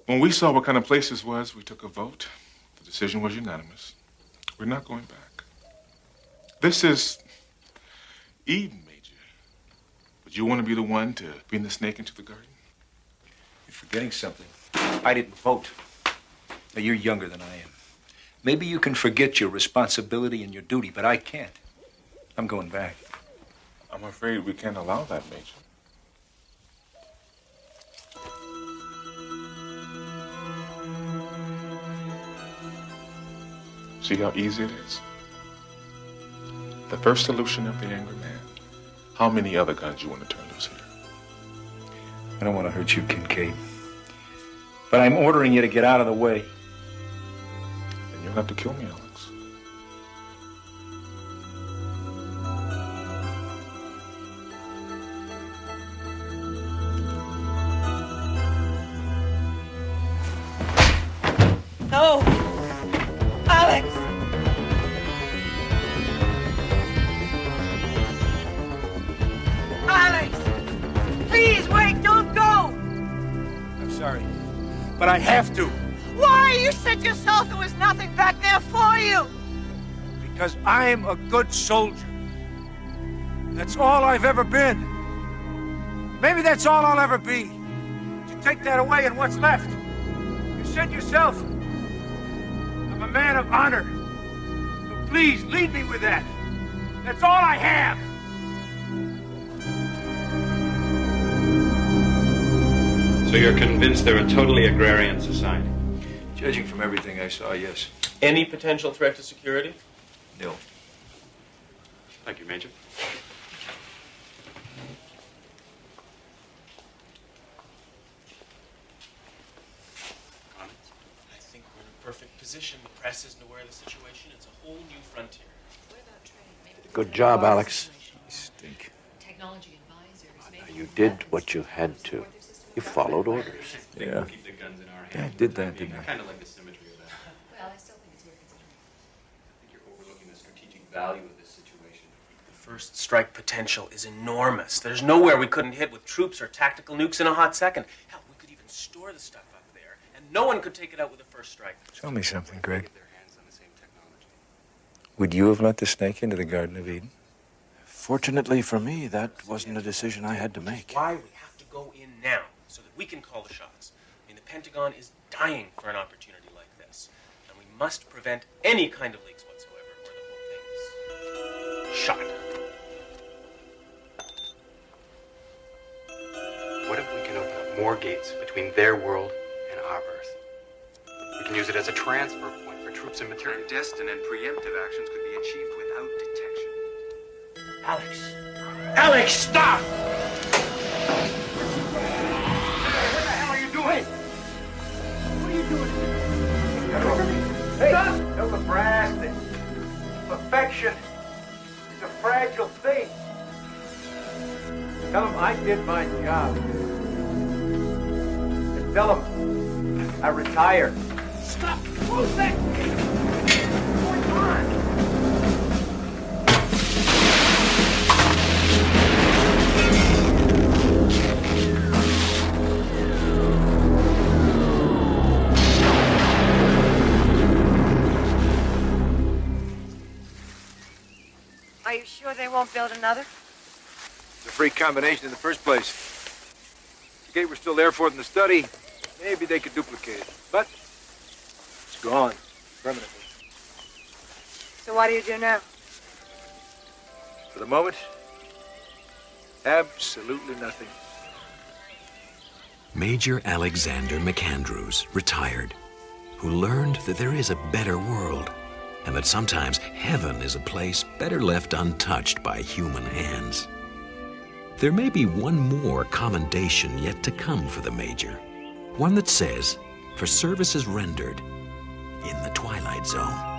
When we saw what kind of place this was, we took a vote. The decision was unanimous. We're not going back. This is Eden, Major. Would you want to be the one to bring the snake into the garden? You're forgetting something. I didn't vote. Now, you're younger than I am. Maybe you can forget your responsibility and your duty, but I can't. I'm going back. I'm afraid we can't allow that, Major. See how easy it is? The first solution of the angry man. How many other guns you want to turn loose here? I don't want to hurt you, Kincaid. But I'm ordering you to get out of the way. Then you'll have to kill me, Alex. No! Alex! Alex! Please wait, don't go! I'm sorry, but I have to. Why? You said yourself there was nothing back there for you! Because I'm a good soldier. That's all I've ever been. Maybe that's all I'll ever be. To take that away and what's left. You said yourself, I'm a man of honor. So please, lead me with that. That's all I have. So you're convinced they're a totally agrarian society? Judging from everything I saw, yes. Any potential threat to security? Nil. Thank you, Major. I think we're in a perfect position. The press isn't aware of the situation. It's a whole new frontier. Good job, Alex. You stink. Technology advisors. You did what you had to. You followed orders. Yeah. Keep the guns in our hands. Yeah, I did that, didn't I? kind of like the symmetry of that. Well, I still think it's worth considering. I think you're overlooking the strategic value of this situation. The first strike potential is enormous. There's nowhere we couldn't hit with troops or tactical nukes in a hot second. Hell, we could even store the stuff up there, and no one could take it out with the first strike. Tell me something, Greg. Get their hands on the same technology. Would you have let the snake into the Garden of Eden? Fortunately for me, that wasn't a decision I had to make. Why we have to go in now, so that we can call the shots. I mean, the Pentagon is dying for an opportunity like this. And we must prevent any kind of leaks whatsoever, or the whole thing is shot. What if we can open up more gates between their world and our Earth? We can use it as a transfer point for troops and material. Clandestine and preemptive actions could be achieved without detection. Alex! Alex, stop! What the hell are you doing? What are you doing? Hey, tell the brass that perfection is a fragile thing. Tell them I did my job. And tell them I retired. Stop! Close that gate! What's going on? Are you sure they won't build another? It's a freak combination in the first place. If the gate were still there for them to study, maybe they could duplicate it. But it's gone permanently. So what do you do now? For the moment, absolutely nothing. Major Alexander McAndrews, retired, who learned that there is a better world and that sometimes heaven is a place better left untouched by human hands. There may be one more commendation yet to come for the Major, one that says, for services rendered in the Twilight Zone.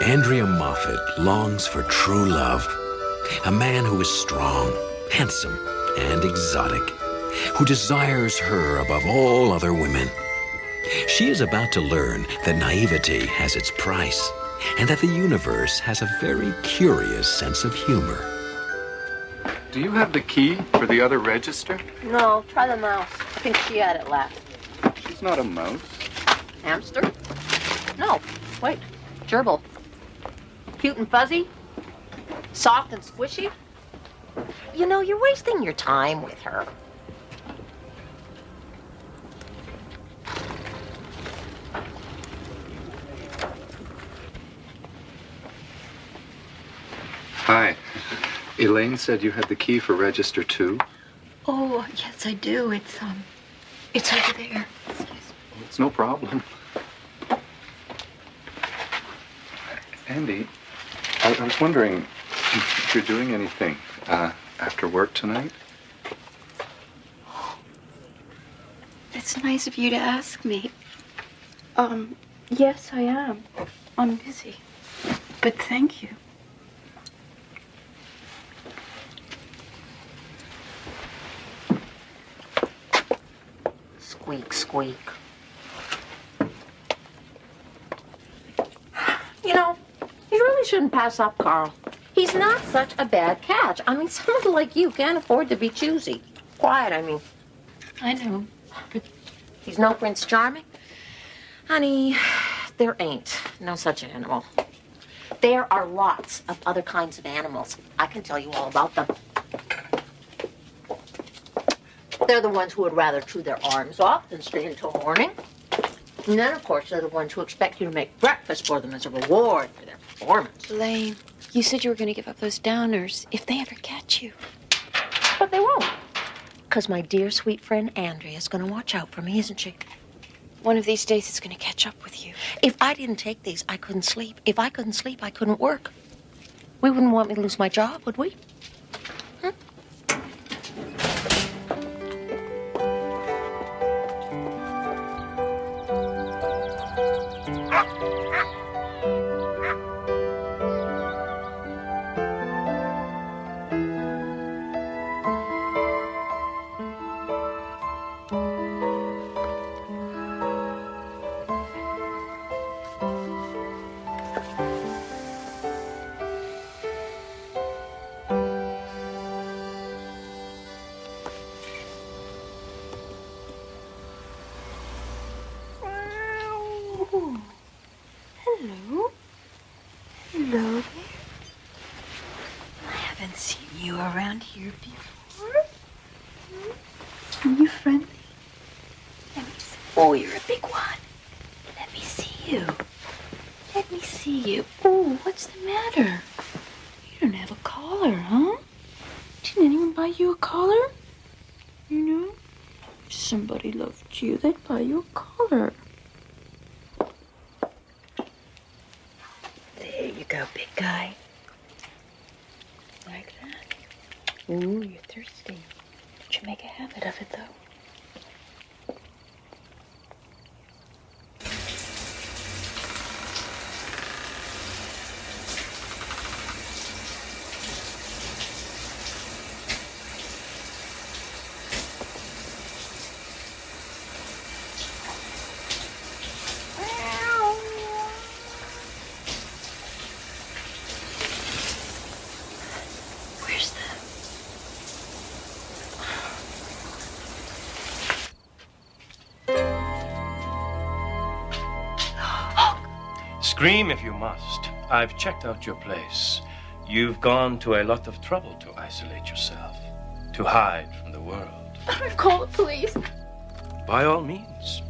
Andrea Moffat longs for true love, a man who is strong, handsome, and exotic, who desires her above all other women. She is about to learn that naivety has its price, and that the universe has a very curious sense of humor. Do you have the key for the other register? No, try the mouse. I think she had it last. She's not a mouse. Hamster? No, wait. Gerbil. Cute and fuzzy? Soft and squishy? You know, you're wasting your time with her. Hi. Elaine said you had the key for register 2. Oh, yes, I do. It's over there. It's no problem. Andy, I was wondering if you're doing anything after work tonight? It's nice of you to ask me. Yes, I am. I'm busy. But thank you. Squeak, squeak. You know, you really shouldn't pass up Carl. He's not such a bad catch. I mean, someone like you can't afford to be choosy. Quiet, I mean. I know, but he's no Prince Charming. Honey, There ain't no such animal. There are lots of other kinds of animals. I can tell you all about them. They're the ones who would rather chew their arms off than stay until morning. And then, of course, they're the ones who expect you to make breakfast for them as a reward for their performance. Lane, you said you were going to give up those downers if they ever catch you. But they won't. Because my dear, sweet friend Andrea's going to watch out for me, isn't she? One of these days it's going to catch up with you. If I didn't take these, I couldn't sleep. If I couldn't sleep, I couldn't work. We wouldn't want me to lose my job, would we? Hello. Hello there. I haven't seen you around here before. Are you friendly? Let me see. Oh, you're a big one. Let me see you. Let me see you. Oh, what's the matter? You don't have a collar, huh? Didn't anyone buy you a collar? You know? If somebody loved you, they'd buy you a collar. There you go, big guy. Like that. Ooh, you're thirsty. Don't you make a habit of it, though. Where's the... Scream if you must. I've checked out your place. You've gone to a lot of trouble to isolate yourself, to hide from the world. Call the police. By all means.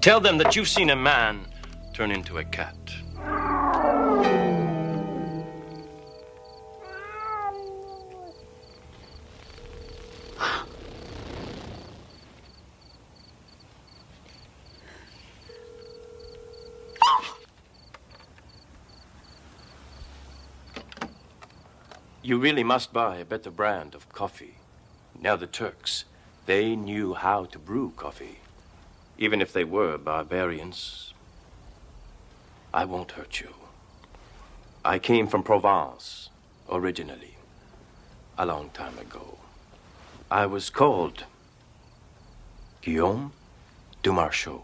Tell them that you've seen a man turn into a cat. You really must buy a better brand of coffee. Now the Turks, they knew how to brew coffee. Even if they were barbarians, I won't hurt you. I came from Provence, originally, a long time ago. I was called Guillaume du Marchot.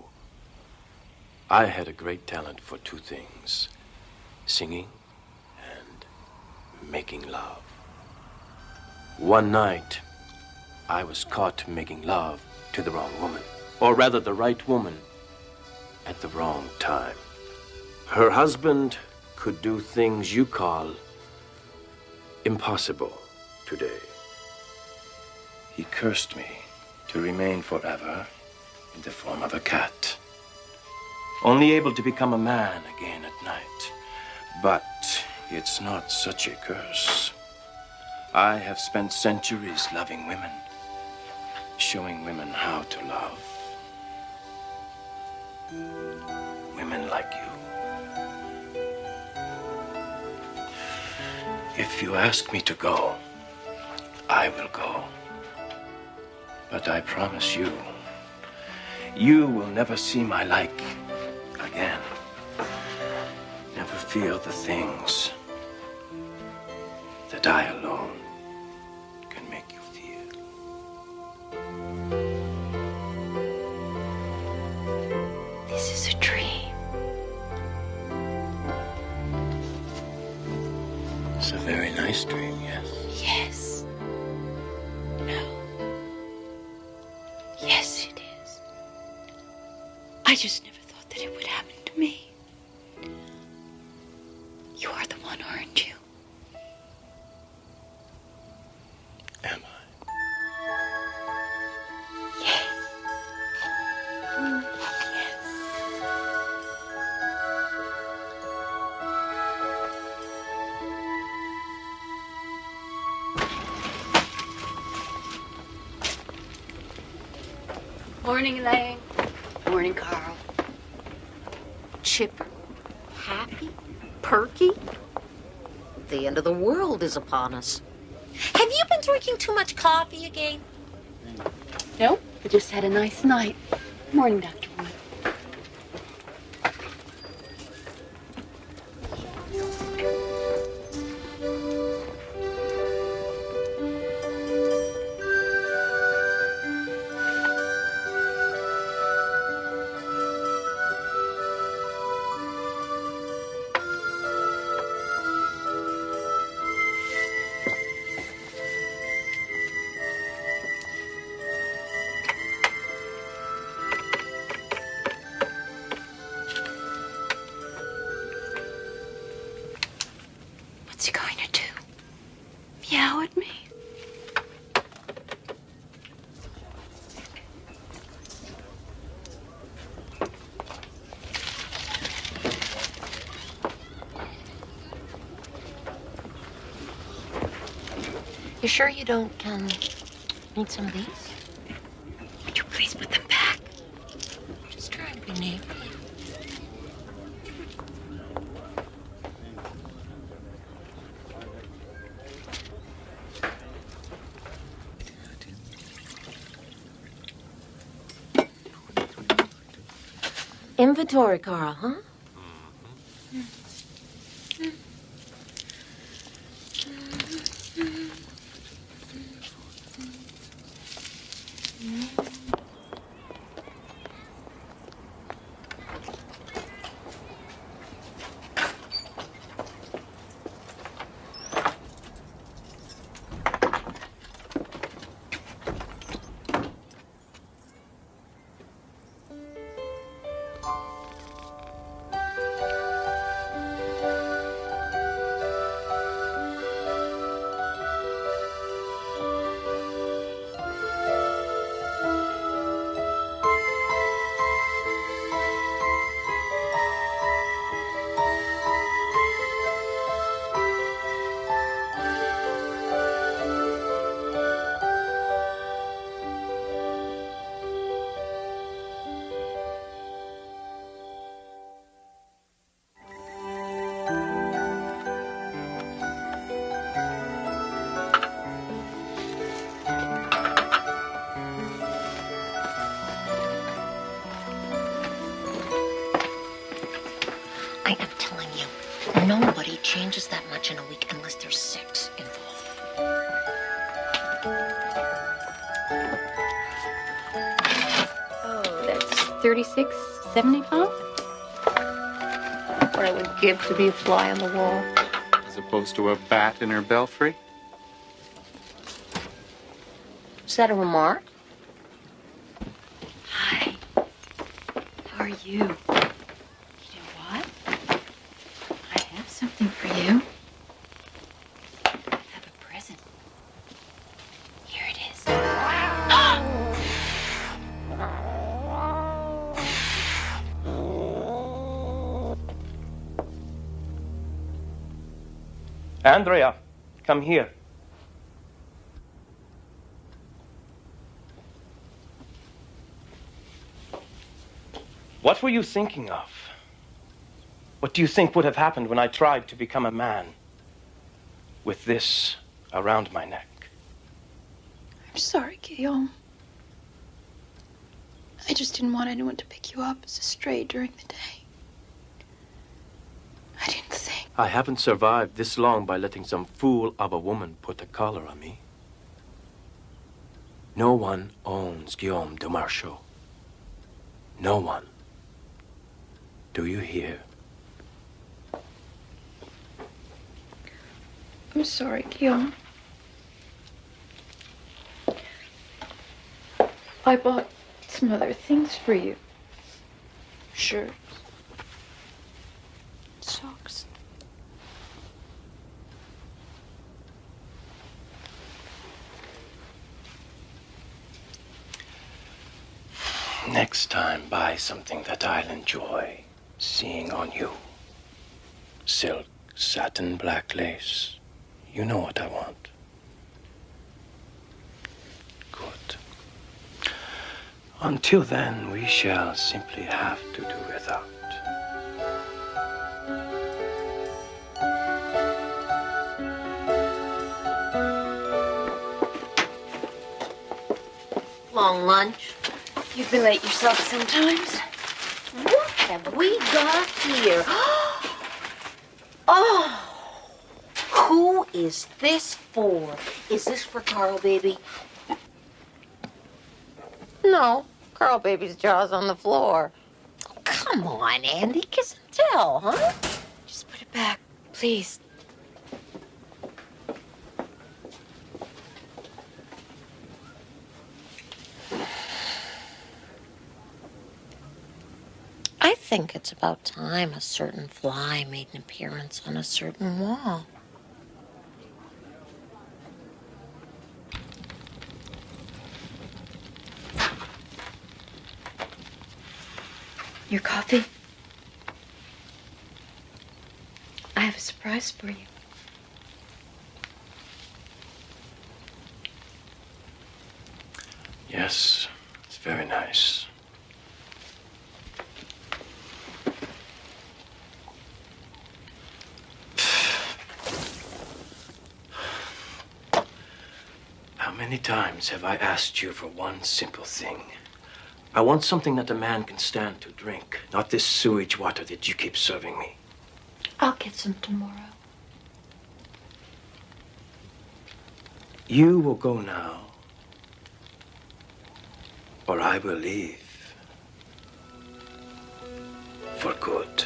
I had a great talent for two things, singing and making love. One night, I was caught making love to the wrong woman. Or rather, the right woman at the wrong time. Her husband could do things you call impossible today. He cursed me to remain forever in the form of a cat, only able to become a man again at night. But it's not such a curse. I have spent centuries loving women, showing women how to love. Women like you. If you ask me to go, I will go. But I promise you, you will never see my like again. Never feel the things that I alone can make you feel. This is a dream. It's a very nice dream, yes? Yes. No. Yes, it is. I just never thought that it would happen to me. You are the one, aren't you? Am I? Morning, Elaine. Morning, Carl. Chipper, happy, perky. The end of the world is upon us. Have you been drinking too much coffee again? No, I just had a nice night. Morning, Dr. Wood. What's he going to do? Meow at me? You sure you don't, need some of these? Would you please put them back? Just trying to be neighborly. Inventory, Carl, huh? I am telling you, nobody changes that much in a week unless there's sex involved. Oh, that's $36.75. What I would give to be a fly on the wall. As opposed to a bat in her belfry? Is that a remark? Hi. How are you? You know what? I have something for you. I have a present. Here it is. Andrea, come here. What were you thinking of? What do you think would have happened when I tried to become a man with this around my neck? I'm sorry, Guillaume. I just didn't want anyone to pick you up as a stray during the day. I didn't think. I haven't survived this long by letting some fool of a woman put a collar on me. No one owns Guillaume de Marchaux. No one. Do you hear? I'm sorry, Guillaume. I bought some other things for you. shirts, socks. Next time, buy something that I'll enjoy seeing on you. Silk, satin, black lace. You know what I want. Good. Until then, we shall simply have to do without. Long lunch. You've been late yourself sometimes. What have we got here? Oh, who is this for? Is this for Carl, baby? No, Carl, baby's jaw's on the floor. Oh, come on, Andy, kiss and tell, huh? Just put it back, please. I think it's about time a certain fly made an appearance on a certain wall. Your coffee? I have a surprise for you. Yes, it's very nice. How many times have I asked you for one simple thing? I want something that a man can stand to drink, not this sewage water that you keep serving me. I'll get some tomorrow. You will go now, or I will leave. For good.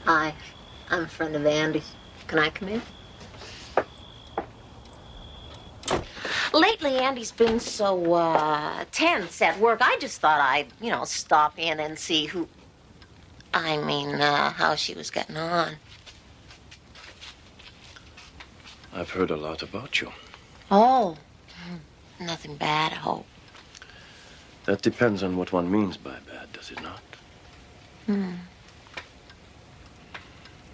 Hi, I'm a friend of Andy's. Can I come in? Lately, Andy's been so, tense at work. I just thought I'd, stop in and see how she was getting on. I've heard a lot about you. Oh, nothing bad, I hope. That depends on what one means by bad, does it not?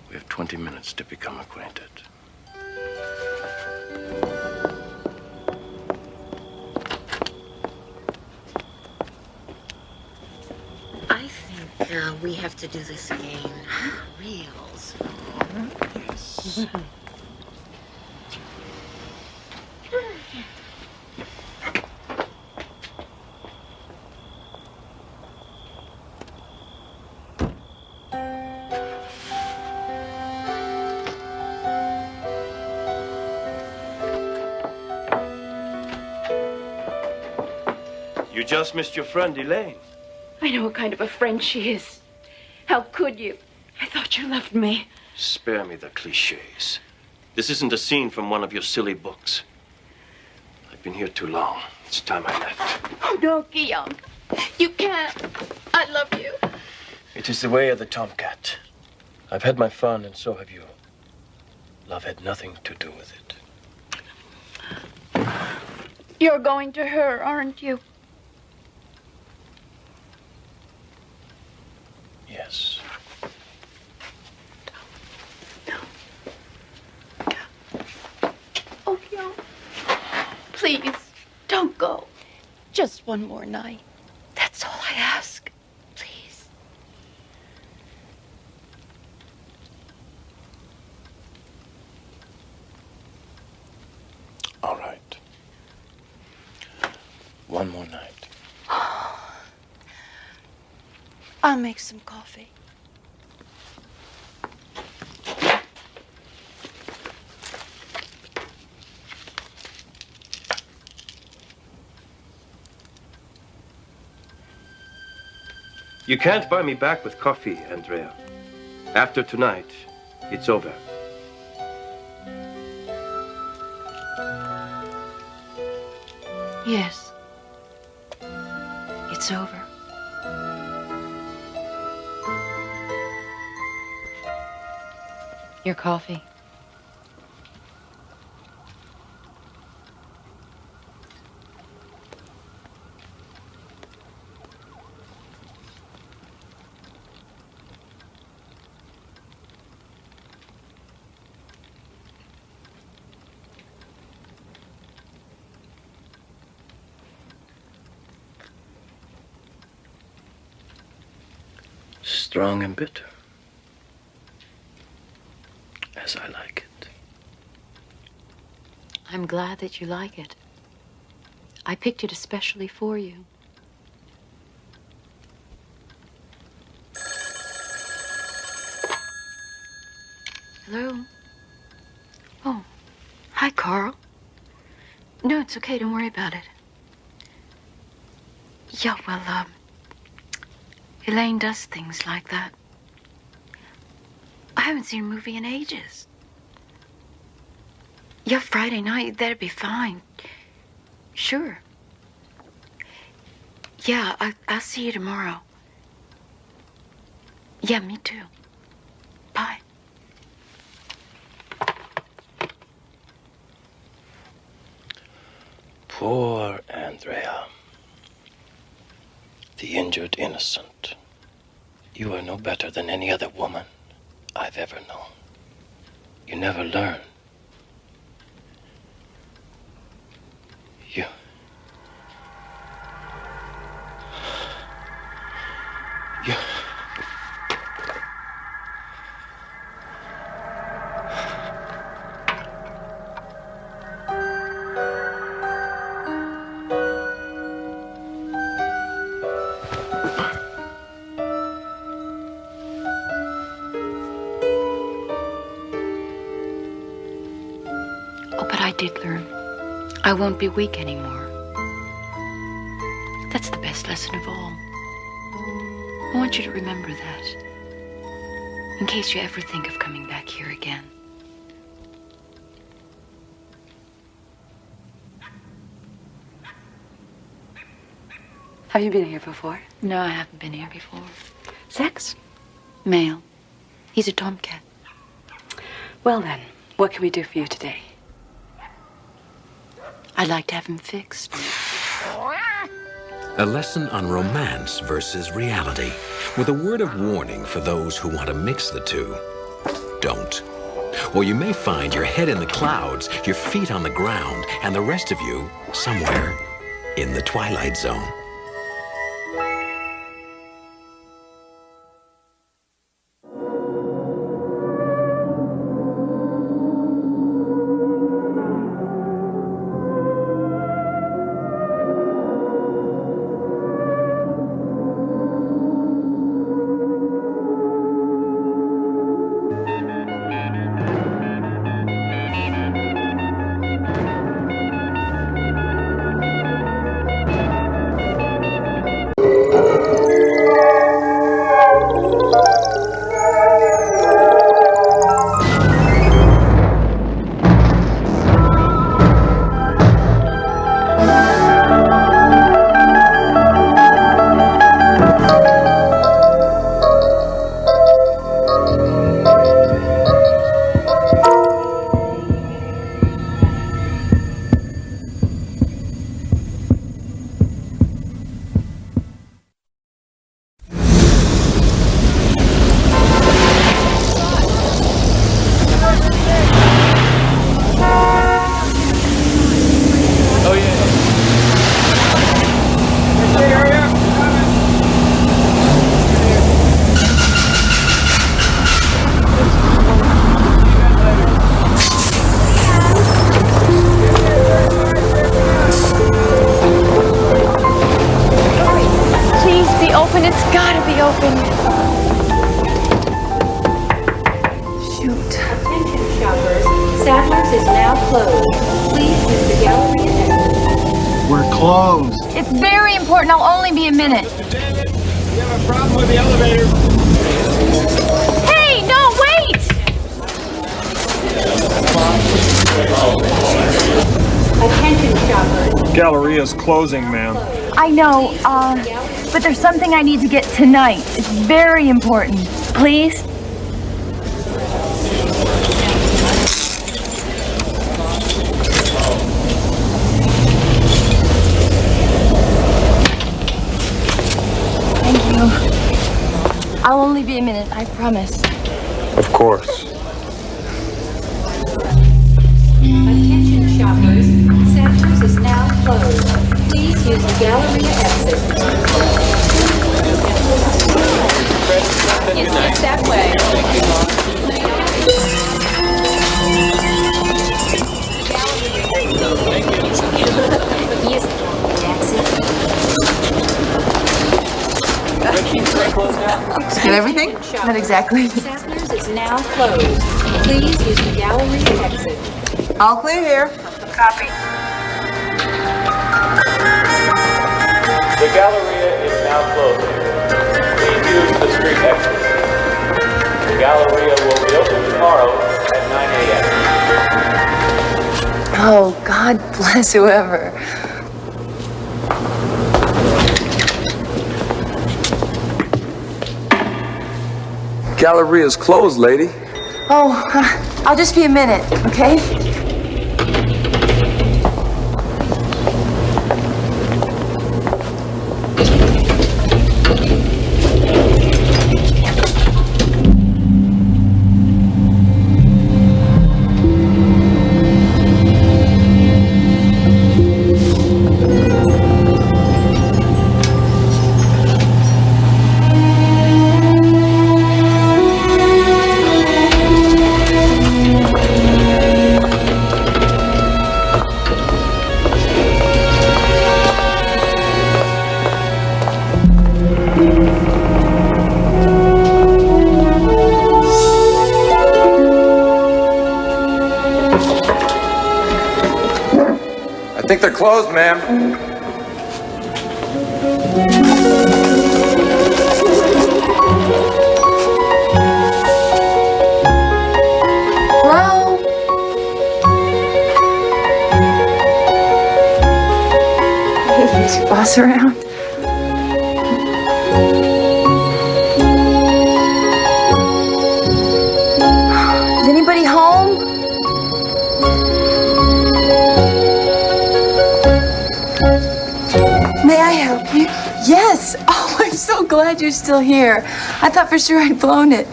We have 20 minutes to become acquainted. I think we have to do this again real soon. Yes. You just missed your friend, Elaine. I know what kind of a friend she is. How could you? I thought you loved me. Spare me the cliches. This isn't a scene from one of your silly books. I've been here too long. It's time I left. Oh, no, Guillaume. You can't. I love you. It is the way of the tomcat. I've had my fun, and so have you. Love had nothing to do with it. You're going to her, aren't you? Yes. Oh, Guillaume. Please, don't go. Just one more night. That's all I ask. Please. one more night. I'll make some coffee. You can't buy me back with coffee, Andrea. After tonight, it's over. Yes. It's over. Your coffee. Strong and bitter. As I like it. I'm glad that you like it. I picked it especially for you. Hello? Oh, hi, Carl. No, it's okay. Don't worry about it. Yeah, well, Elaine does things like that. I haven't seen a movie in ages. Yeah, Friday night, that'd be fine. Sure. Yeah, I'll see you tomorrow. Yeah, me too. Bye. Poor Andrea. The injured innocent. You are no better than any other woman I've ever known. You never learn. You... Oh, but I did learn. I won't be weak anymore. That's the best lesson of all. I want you to remember that. In case you ever think of coming back here again. Have you been here before? No, I haven't been here before. Sex? Male. He's a tomcat. Well then, what can we do for you today? I'd like to have him fixed. A lesson on romance versus reality, with a word of warning for those who want to mix the two. Don't. Or you may find your head in the clouds, your feet on the ground, and the rest of you somewhere in the Twilight Zone. Sadler's is now closed. Please use the gallery exit. We're closed. It's very important. I'll only be a minute. We have a problem with the elevator. Hey, no, wait! Attention shoppers. Galleria's closing, ma'am. I know, but there's something I need to get tonight. It's very important. Please? Thank you. I'll only be a minute, I promise. Of course. Attention shoppers. Sadler's is now closed. Please use the gallery exit. It's just that way. Yes, that's it. Get everything? Not exactly. Sadler's is now closed. Please use the gallery exit. All clear here. Copy. The Galleria is now closing. Please use the street exit. The Galleria will reopen tomorrow at 9 a.m. Oh, God bless whoever. Galleria's closed, lady. Oh, I'll just be a minute, okay? I think they're closed, ma'am. Hello? Hey, is your boss around? Is anybody home? May I help you? Yes. Oh, I'm so glad you're still here. I thought for sure I'd blown it.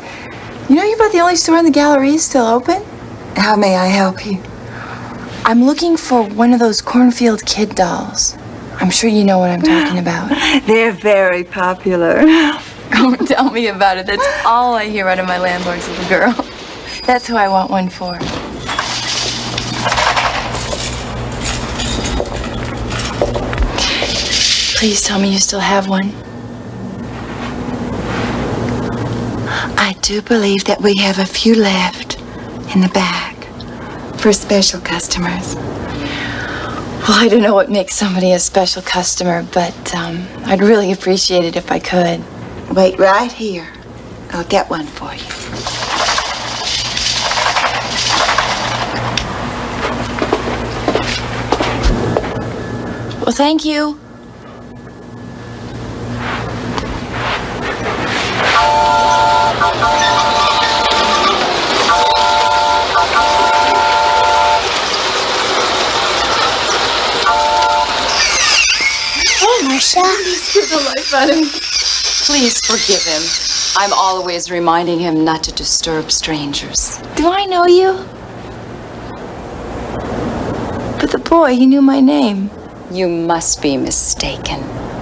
You know you're about the only store in the gallery still open? How may I help you? I'm looking for one of those cornfield kid dolls. I'm sure you know what I'm talking about. They're very popular. Oh, tell me about it. That's all I hear out of my landlord's little girl. That's who I want one for. Please tell me you still have one. I do believe that we have a few left in the back for special customers. Well, I don't know what makes somebody a special customer, but I'd really appreciate it if I could. Wait right here. I'll get one for you. Well, thank you. Hey, Marcia. You scared the life out of me. Please forgive him. I'm always reminding him not to disturb strangers. Do I know you? But the boy, he knew my name. You must be mistaken.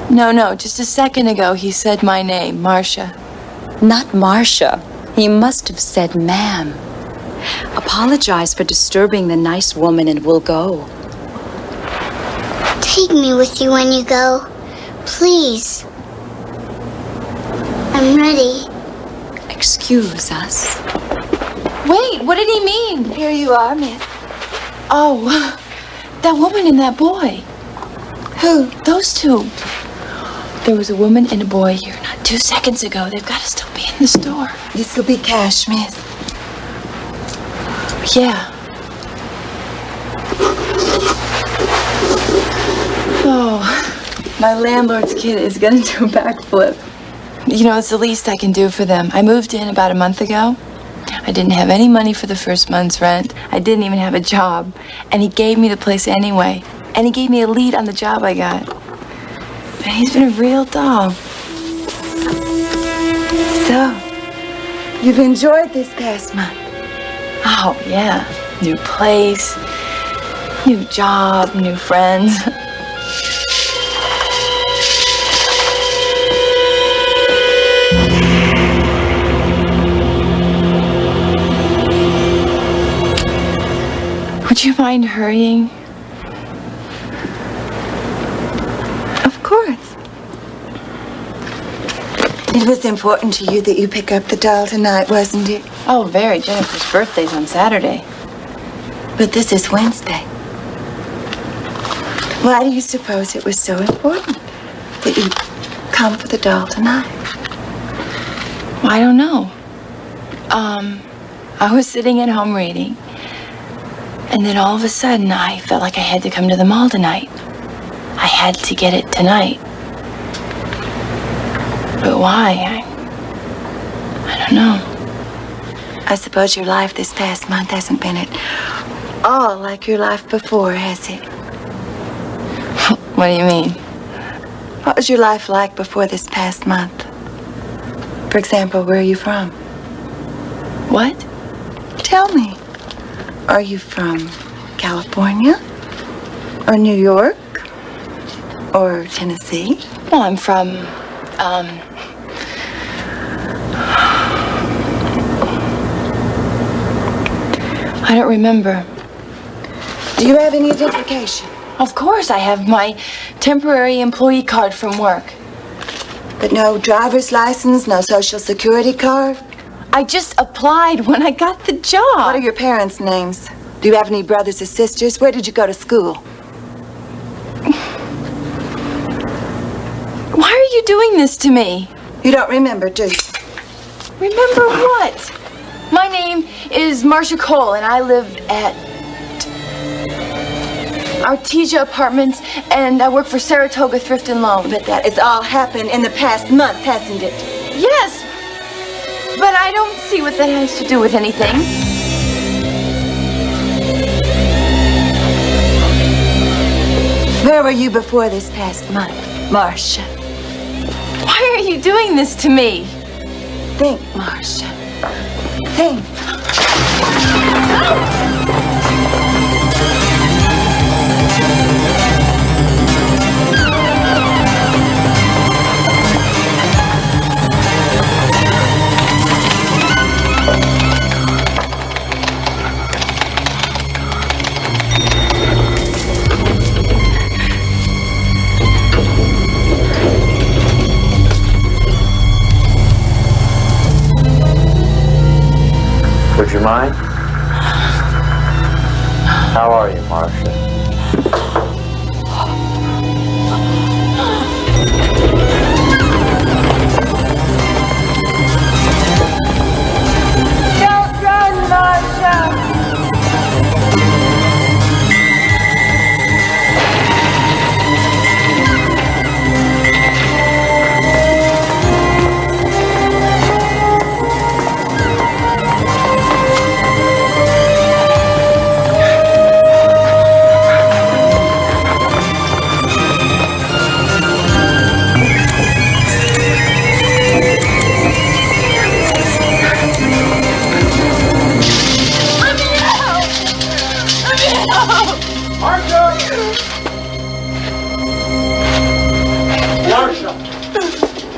No, just a second ago he said my name, Marcia. Not Marcia. He must have said ma'am. Apologize for disturbing the nice woman and we'll go. Take me with you when you go. Please. I'm ready. Excuse us. Wait, what did he mean? Here you are, miss. Oh, that woman and that boy. Who? Those two. There was a woman and a boy here not 2 seconds ago. They've got to still be in the store. This will be cash, miss. Yeah. Oh, my landlord's kid is gonna do a backflip. You know, it's the least I can do for them. I moved in about a month ago. I didn't have any money for the first month's rent. I didn't even have a job. And he gave me the place anyway. And he gave me a lead on the job I got. And he's been a real doll. So, you've enjoyed this past month? Oh, yeah. New place, new job, new friends. Would you mind hurrying? Of course. It was important to you that you pick up the doll tonight, wasn't it? Oh, very. Jennifer's birthday's on Saturday. But this is Wednesday. Why do you suppose it was so important that you come for the doll tonight? Well, I don't know. I was sitting at home reading. And then all of a sudden, I felt like I had to come to the mall tonight. I had to get it tonight. But why? I don't know. I suppose your life this past month hasn't been at all like your life before, has it? What do you mean? What was your life like before this past month? For example, where are you from? What? Tell me. Are you from California? Or New York? Or Tennessee? Well, I'm from, I don't remember. Do you have any identification? Of course, I have my temporary employee card from work. But no driver's license, no social security card? I just applied when I got the job. What are your parents' names? Do you have any brothers or sisters? Where did you go to school? Why are you doing this to me? You don't remember, do you? Remember what? My name is Marcia Cole, and I live at Artesia Apartments, and I work for Saratoga Thrift and Loan. But that has all happened in the past month, hasn't it? Yes, but I don't see what that has to do with anything. Where were you before this past month, Marcia? Why are you doing this to me? Think, Marcia. Think. Would you mind? How are you, Marcia? Don't run, Marcia!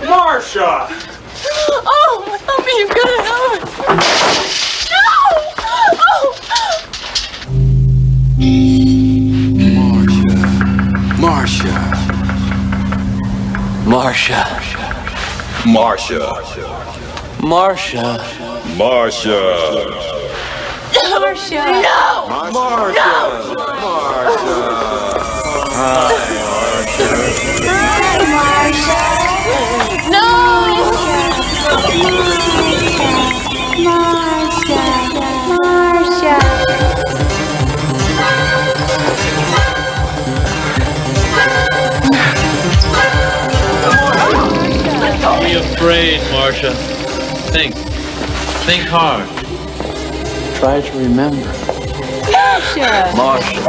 Marcia! Oh, help me, you've got to help us. No! Oh! Marcia. Marcia. Marcia. Marcia. Marcia! No! Marcia! No! Marcia! Hi, Marcia! Don't be afraid, Marcia. Think. Think hard. Try to remember. Marcia! Marcia.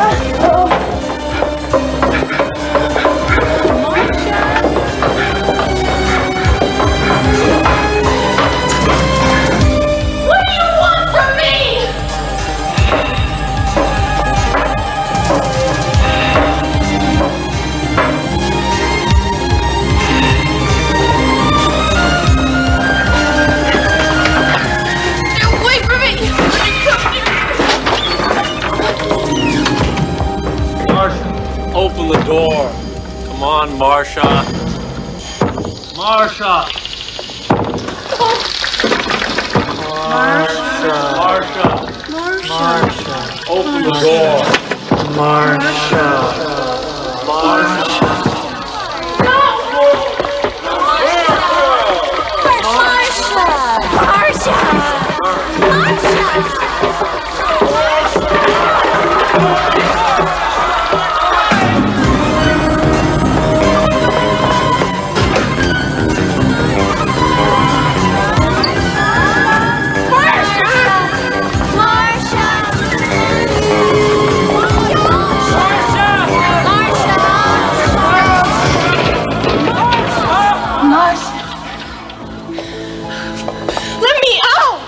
What do you want from me? Wait for me! Marcia, open the door. Come on, Marcia. Marcia. Marcia. Marcia. Open the door. Marcia. Marcia. Let me out!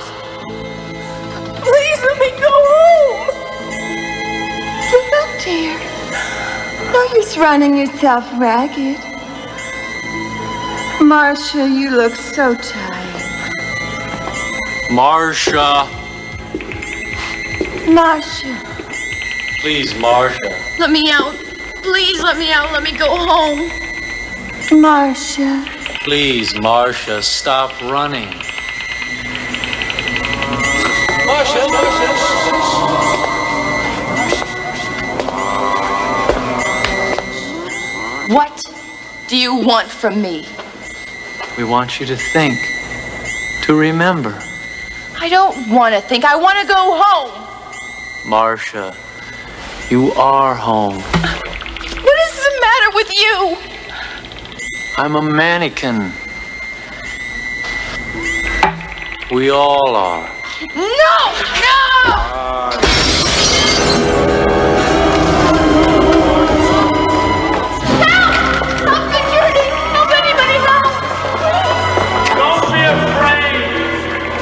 Please let me go home! Oh, dear. Oh, you're running yourself ragged. Marcia, you look so tired. Marcia. Marcia. Please, Marcia. Let me out. Please let me out. Let me go home. Marcia. Please, Marcia, stop running. What do you want from me? We want you to think, to remember. I don't want to think. I want to go home. Marcia, you are home. What is the matter with you? I'm a mannequin. We all are. No! No! Help me, Judy! Help anybody, help! Don't be afraid.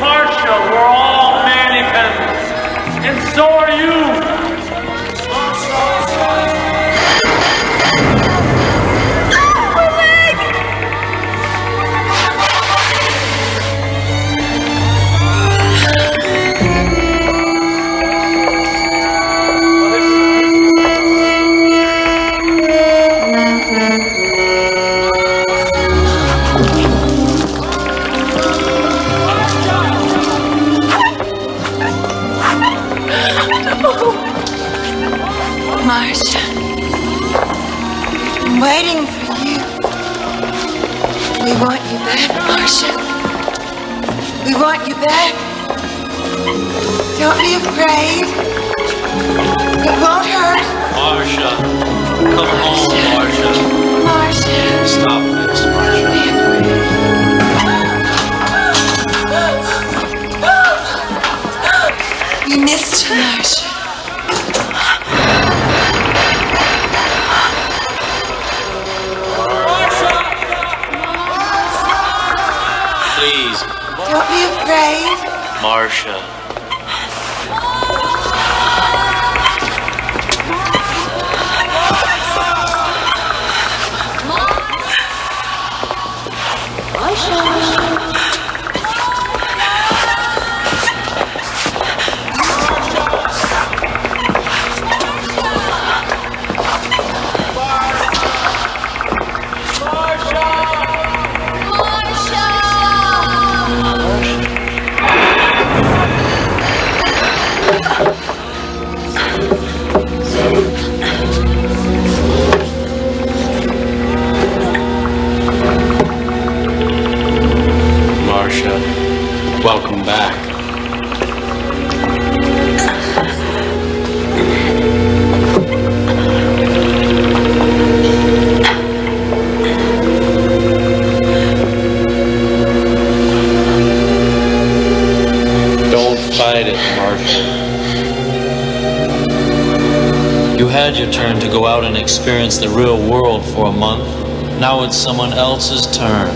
Marcia, we're all mannequins. And so are you. Marcia. I'm waiting for you. We want you back, Marcia. We want you back. Don't be afraid. It won't hurt. Marcia, come home, Marcia. Marcia. Stop this, Marcia. We missed you, Marcia. Please, Don't be afraid. Marcia. You had your turn to go out and experience the real world for a month. Now it's someone else's turn.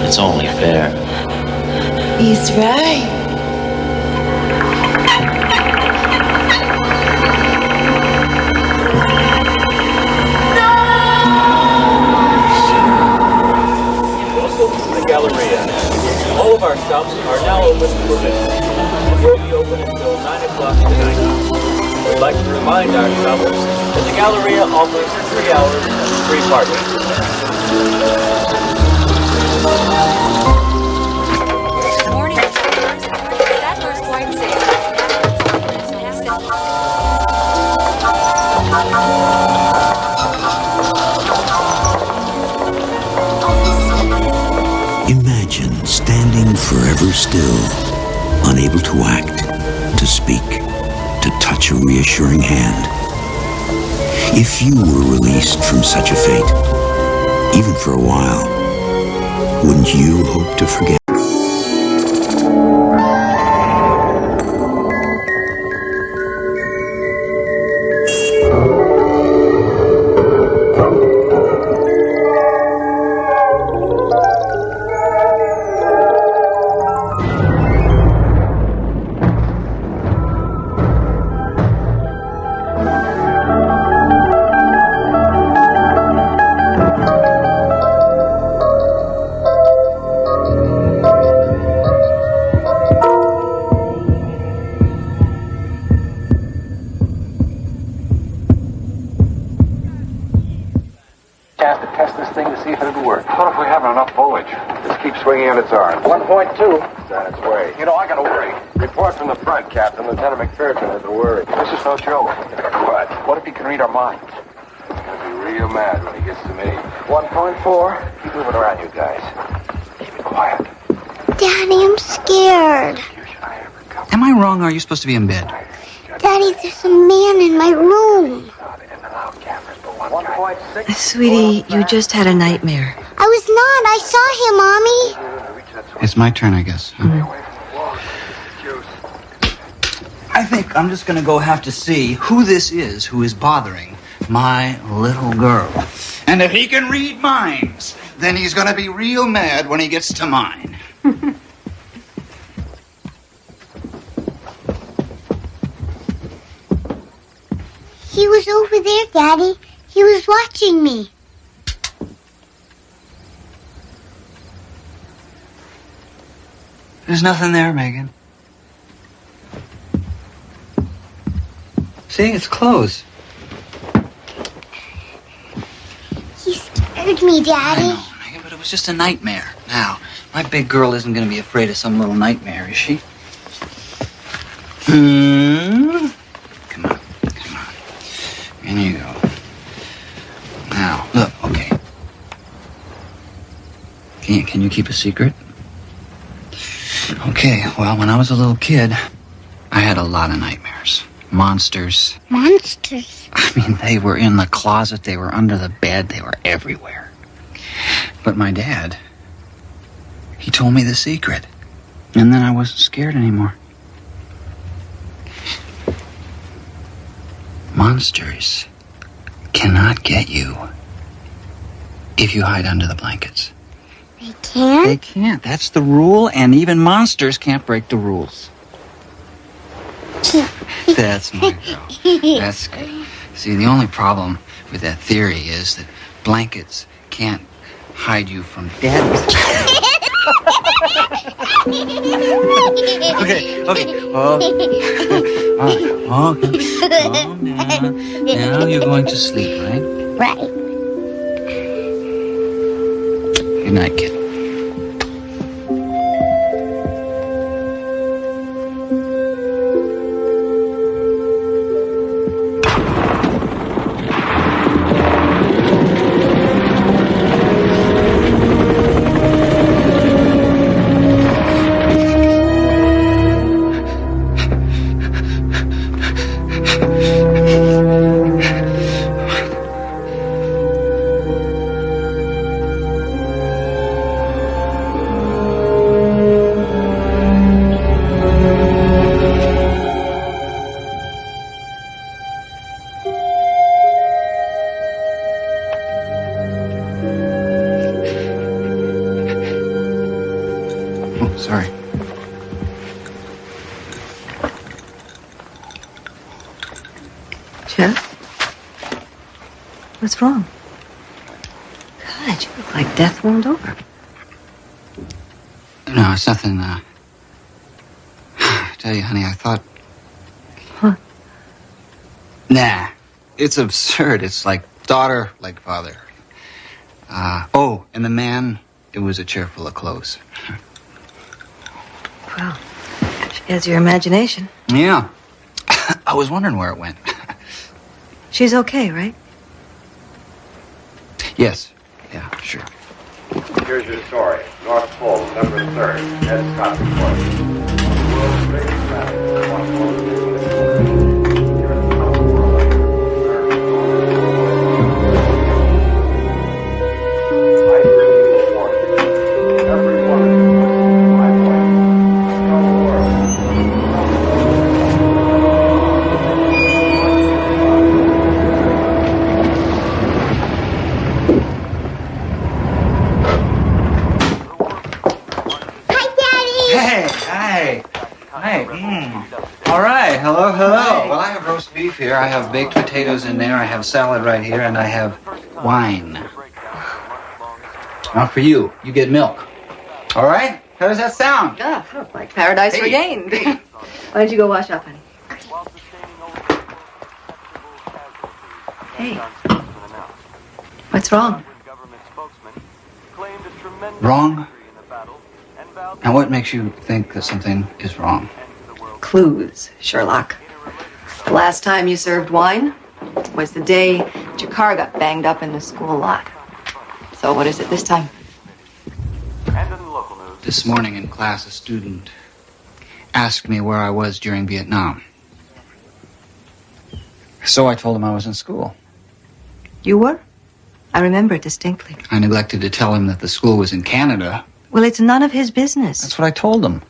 It's only fair. He's right. The Galleria. All of our shops are now open for business. We'll be open until 9 o'clock tonight. We'd like to remind our travelers that the Galleria offers 3 hours of free parking. Morning, Sadler's White Imagine standing forever still, unable to act, to speak, to touch a reassuring hand. If you were released from such a fate, even for a while, wouldn't you hope to forget? Swinging on its arms. 1.2. It's on its way. You know, I got a worry. Report from the front, Captain. Lieutenant McPherson has a worry. This is no joke. What? What if he can read our minds? He's going to be real mad when he gets to me. 1.4. Keep moving around, you guys. Keep it quiet. Daddy, I'm scared. Am I wrong, or are you supposed to be in bed? Daddy, there's a man in my room. 1.6. Sweetie, you just had a nightmare. I was not. I saw him, Mommy. It's my turn, I guess. Huh? I think I'm just going to go have to see who this is who is bothering my little girl. And if he can read minds, then he's going to be real mad when he gets to mine. He was over there, Daddy. He was watching me. There's nothing there, Megan. See, it's closed. He scared me, Daddy. I know, Megan, but it was just a nightmare. Now, my big girl isn't going to be afraid of some little nightmare, is she? Come on. In you go. Now, look, okay. Can you keep a secret? Okay, well, when I was a little kid, I had a lot of nightmares. Monsters. Monsters? I mean, they were in the closet, they were under the bed, they were everywhere. But my dad, he told me the secret. And then I wasn't scared anymore. Monsters cannot get you if you hide under the blankets. They can't? They can't. That's the rule, and even monsters can't break the rules. That's my girl. That's good. See, the only problem with that theory is that blankets can't hide you from dead. Okay. Oh. All right. Okay. Calm down. Now you're going to sleep, right? Right. Good night, kid. Jeff? What's wrong? God, you look like death rolled over. No, it's nothing, I tell you, honey, I thought... What? Nah, it's absurd. It's like daughter, like father. Oh, and the man, it was a chair full of clothes. Well, she has your imagination. Yeah. I was wondering where it went. She's okay, right? Yes. Yeah, sure. Here's your story. North Pole, November 3rd. Ed Scott reporting. World's greatest battle. One All right. Hello. Well, I have roast beef here. I have baked potatoes in there. I have salad right here, and I have wine. Now for you, you get milk. All right? How does that sound? Yeah, like paradise regained. Why don't you go wash up, honey? Hey. What's wrong? Wrong? Now, what makes you think that something is wrong? Clues, Sherlock. The last time you served wine was the day your car got banged up in the school lot. So what is it this time? This morning in class, a student asked me where I was during Vietnam. So I told him I was in school. You were? I remember it distinctly. I neglected to tell him that the school was in Canada. Well, it's none of his business. That's what I told him.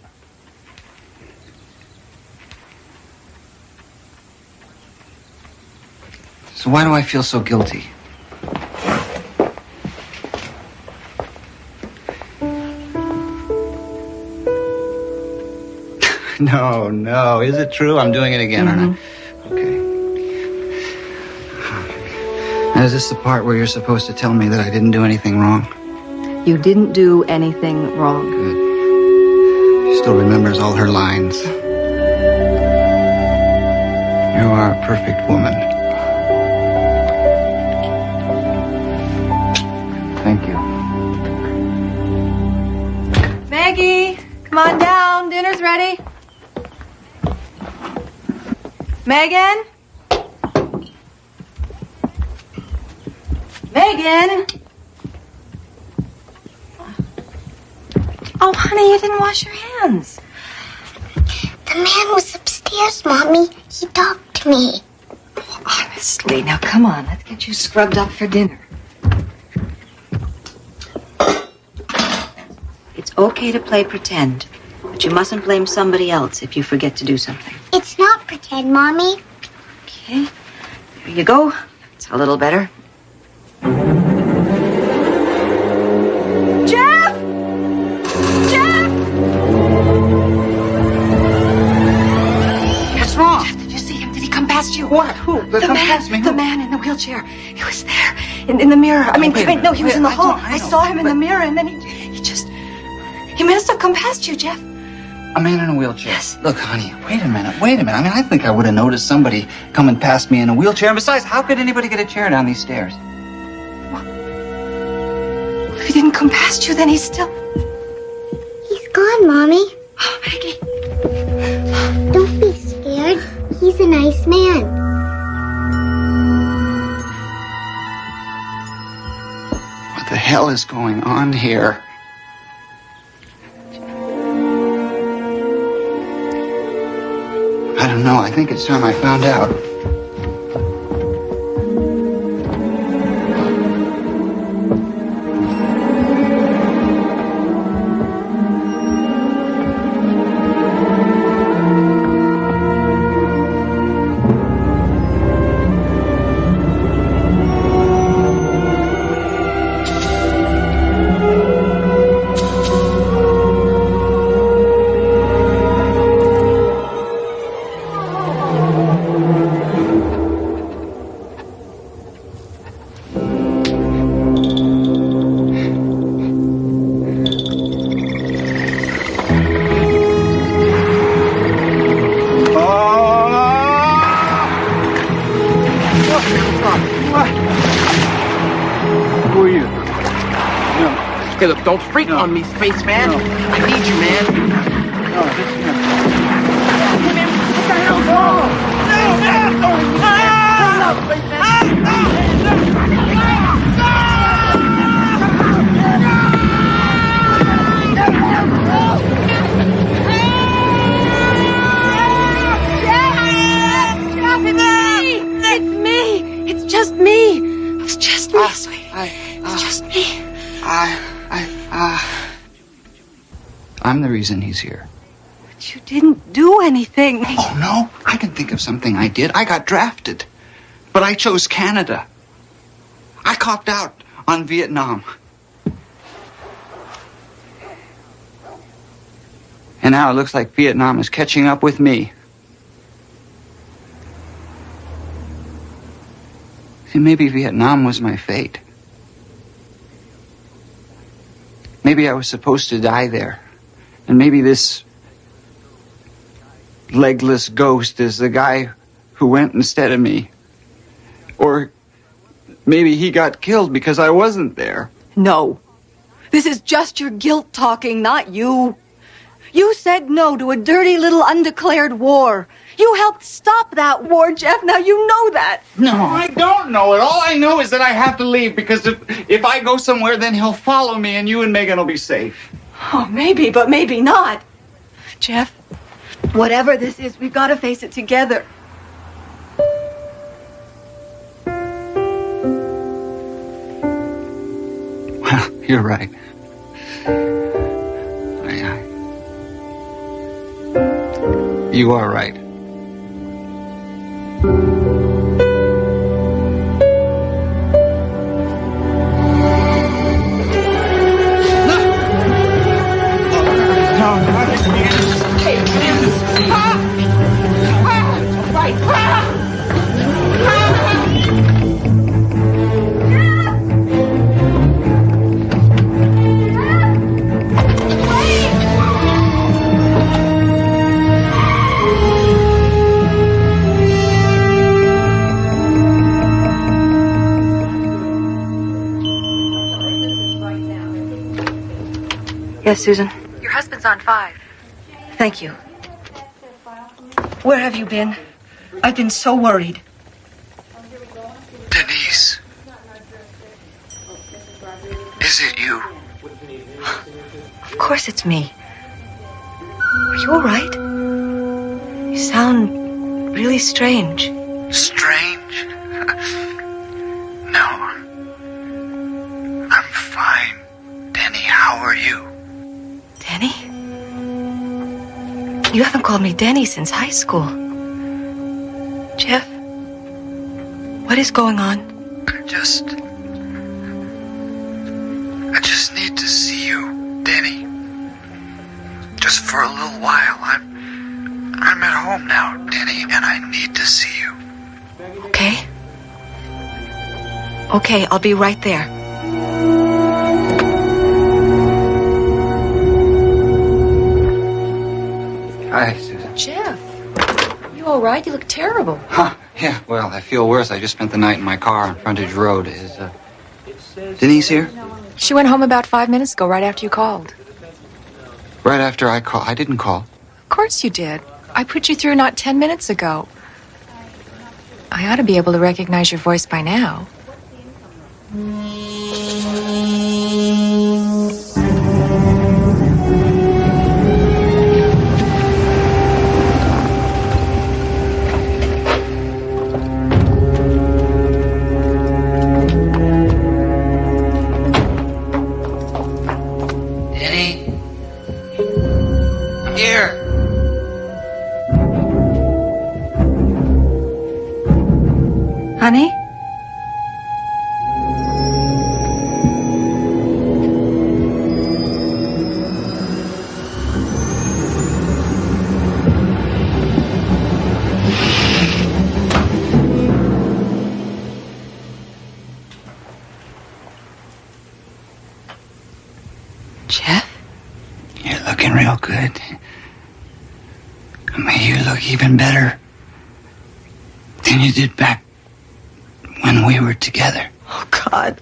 So why do I feel so guilty? No. Is it true? I'm doing it again, aren't I? Okay. Now, is this the part where you're supposed to tell me that I didn't do anything wrong? You didn't do anything wrong. Good. She still remembers all her lines. You are a perfect woman. Thank you. Maggie, come on down. Dinner's ready. Megan? Megan? Oh, honey, you didn't wash your hands. The man was upstairs, Mommy. He talked to me. Honestly, now come on. Let's get you scrubbed up for dinner. It's okay to play pretend, but you mustn't blame somebody else if you forget to do something. It's not pretend, Mommy. Okay, there you go. It's a little better. Jeff! Jeff! What's wrong? Jeff, did you see him? Did he come past you? What? Who? The man in the wheelchair. He was there, in the mirror. No, he was in the hall. I saw him in the mirror, and then he must have come past you, Jeff. A man in a wheelchair. Yes. Look, honey, wait a minute. I mean, I think I would have noticed somebody coming past me in a wheelchair. And besides, how could anybody get a chair down these stairs? Well, if he didn't come past you, then he's still... He's gone, Mommy. Oh, Maggie. Don't be scared. He's a nice man. What the hell is going on here? I don't know. I think it's time I found out. Who are you? No. Hey, look, don't freak on me, spaceman. No. I need you, man. No, this is him. What the hell? No! No, man! No! It's me! It's just me! It's just me, sweetie. It's just me. I'm the reason he's here. But you didn't do anything. Oh, no. I can think of something I did. I got drafted. But I chose Canada. I copped out on Vietnam. And now it looks like Vietnam is catching up with me. See, maybe Vietnam was my fate. Maybe I was supposed to die there. And maybe this legless ghost is the guy who went instead of me. Or maybe he got killed because I wasn't there. No. This is just your guilt talking, not you. You said no to a dirty little undeclared war. You helped stop that war, Jeff. Now you know that. No, I don't know it. All I know is that I have to leave because if I go somewhere, then he'll follow me and you and Megan will be safe. Oh, maybe, but maybe not. Jeff, whatever this is, we've got to face it together. Well, you're right. You are right. Yes, Susan? Your husband's on 5. Thank you. Where have you been? I've been so worried. Denise. Is it you? Of course it's me. Are you all right? You sound really strange. Strange? No. I'm fine. Denny, how are you? Denny? You haven't called me Denny since high school. Jeff? What is going on? I just need to see you, Denny. Just for a little while. I'm at home now, Denny, and I need to see you. Okay? Okay, I'll be right there. Hi, Susan. Jeff, you all right? You look terrible. Huh, yeah, well, I feel worse. I just spent the night in my car on Frontage Road. Is, Denise here? She went home about 5 minutes ago, right after you called. Right after I called. I didn't call. Of course you did. I put you through not 10 minutes ago. I ought to be able to recognize your voice by now. Honey? Jeff? You're looking real good. I mean, you look even better than you did back when when we were together. Oh, God.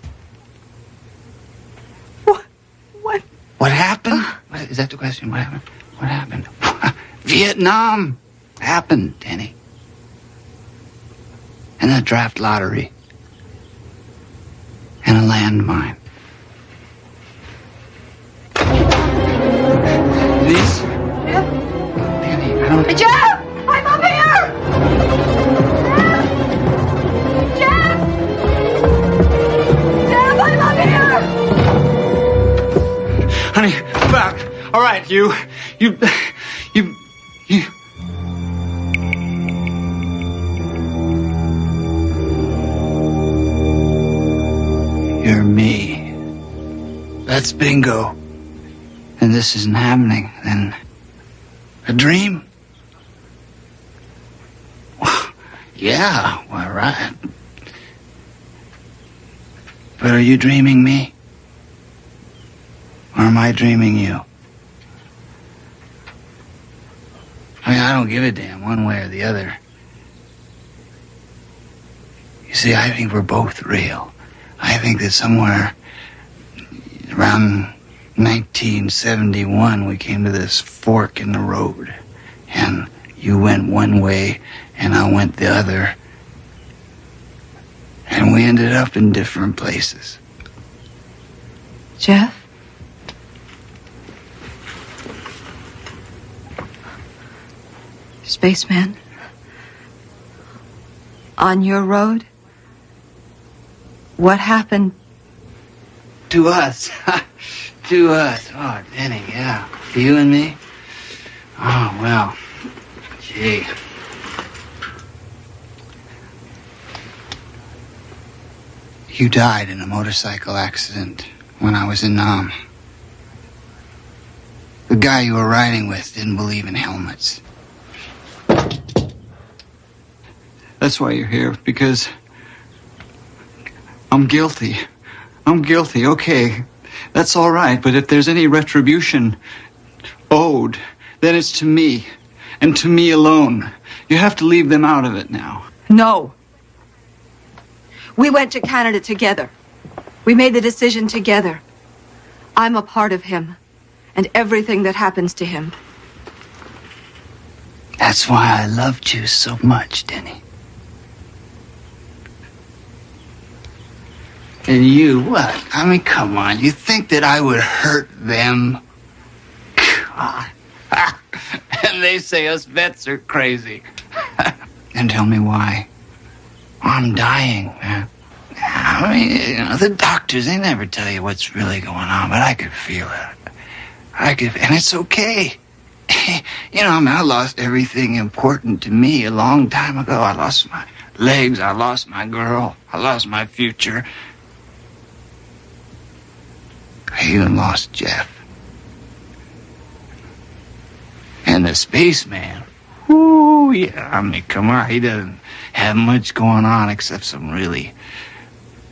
What? What happened? Is that the question? What happened? What happened? Vietnam happened, Denny. And the draft lottery. And a landmine. Denise? Denny, I don't... Jeff! I'm up here! Jeff! Jeff, I'm up here! Honey, come back. All right, you. You're me. That's bingo. And this isn't happening. Then a dream? Yeah, well, right. But are you dreaming me? Or am I dreaming you? I mean, I don't give a damn one way or the other. You see, I think we're both real. I think that somewhere around 1971 we came to this fork in the road. And you went one way and I went the other. And we ended up in different places. Jeff? Spaceman? On your road? What happened? To us. To us. Oh, Denny, yeah. You and me? Oh, well. Gee. You died in a motorcycle accident when I was in Nam. The guy you were riding with didn't believe in helmets. That's why you're here, because I'm guilty. I'm guilty, okay. That's all right, but if there's any retribution owed, then it's to me, and to me alone. You have to leave them out of it now. No. We went to Canada together. We made the decision together. I'm a part of him, and everything that happens to him. That's why I loved you so much, Denny. And you, what? I mean, come on. You think that I would hurt them? God. And they say us vets are crazy. And tell me why. I'm dying, man. I mean, you know, the doctors, they never tell you what's really going on, but I could feel it. And it's okay. You know, I mean, I lost everything important to me a long time ago. I lost my legs, I lost my girl, I lost my future. I even lost Jeff. And the spaceman. Ooh, yeah, I mean, come on, he doesn't have much going on except some really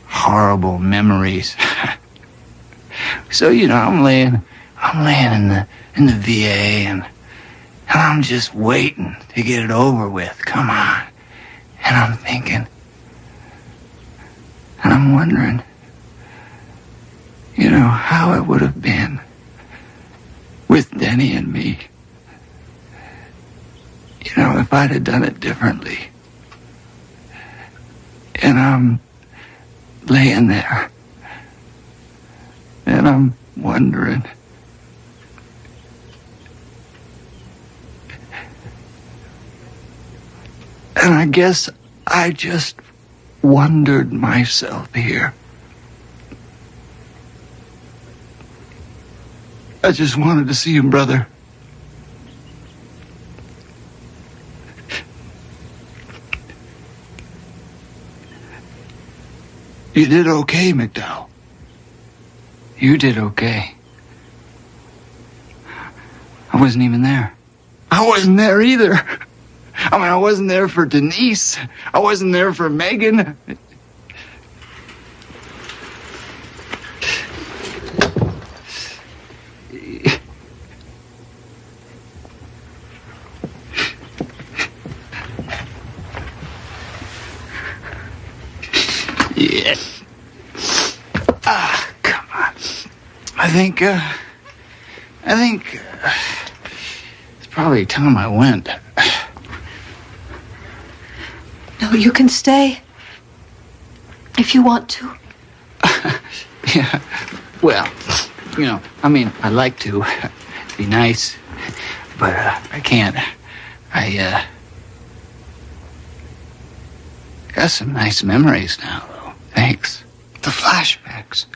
horrible memories. So, you know, I'm laying in the VA and I'm just waiting to get it over with. Come on. And I'm thinking, and I'm wondering, you know, how it would have been with Denny and me. You know, if I'd have done it differently. And I'm laying there. And I'm wondering. And I guess I just wondered myself here. I just wanted to see him, brother. You did okay, McDowell. You did okay. I wasn't even there. I wasn't there either. I mean, I wasn't there for Denise. I wasn't there for Megan. Yes. Come on. I think it's probably time I went. No, you can stay. If you want to. Yeah. Well, I'd like to. Be nice. But I can't. I got some nice memories now, though. Thanks. The flashbacks.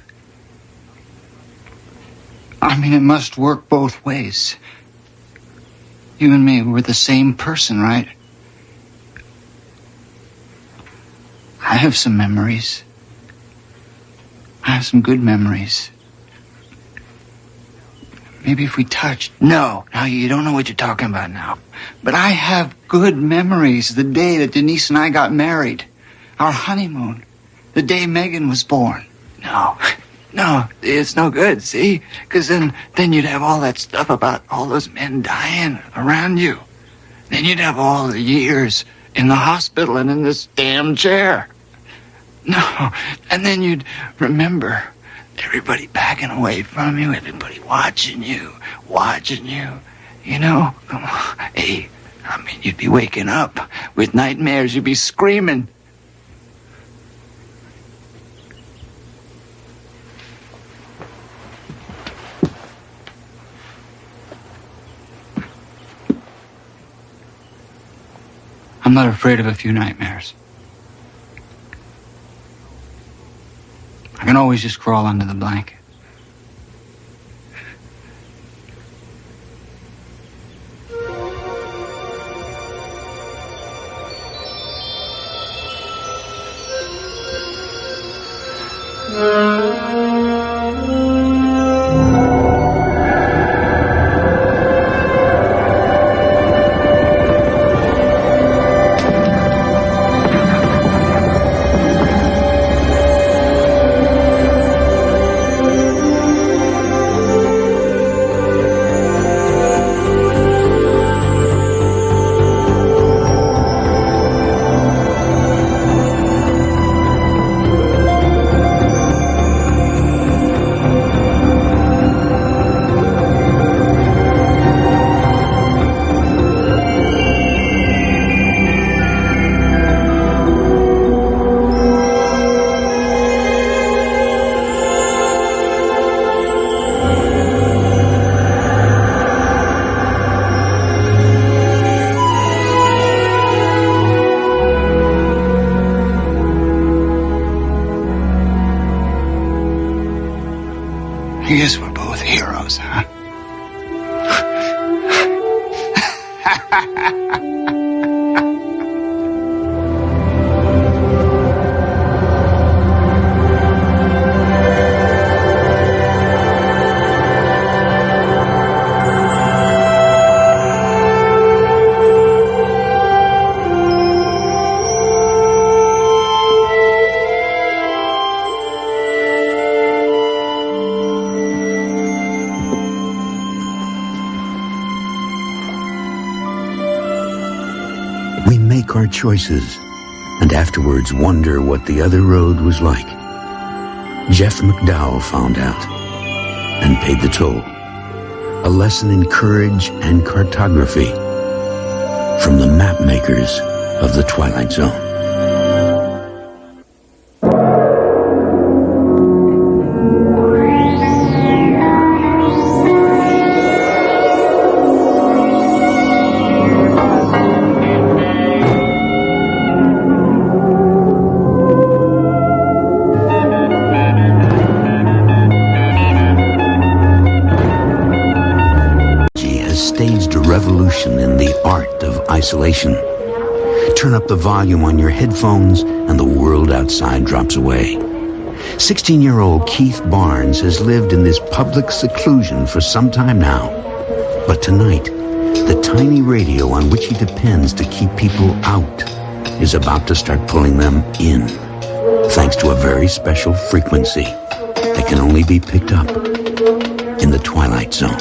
It must work both ways. You and me, we're the same person, right? I have some memories. I have some good memories. Maybe if we touched. No, you don't know what you're talking about now. But I have good memories. The day that Denise and I got married. Our honeymoon. The day Megan was born. No, it's no good, see? Because then you'd have all that stuff about all those men dying around you. Then you'd have all the years in the hospital and in this damn chair. No, and then you'd remember everybody backing away from you, everybody watching you. Come on. Hey, you'd be waking up with nightmares. You'd be screaming. I'm not afraid of a few nightmares. I can always just crawl under the blanket. I guess we're both heroes, huh? We make our choices, and afterwards wonder what the other road was like. Jeff McDowell found out, and paid the toll. A lesson in courage and cartography from the map makers of the Twilight Zone. Staged a revolution in the art of isolation. Turn up the volume on your headphones and the world outside drops away. 16-year-old Keith Barnes has lived in this public seclusion for some time now. But tonight, the tiny radio on which he depends to keep people out is about to start pulling them in, thanks to a very special frequency that can only be picked up in the Twilight Zone.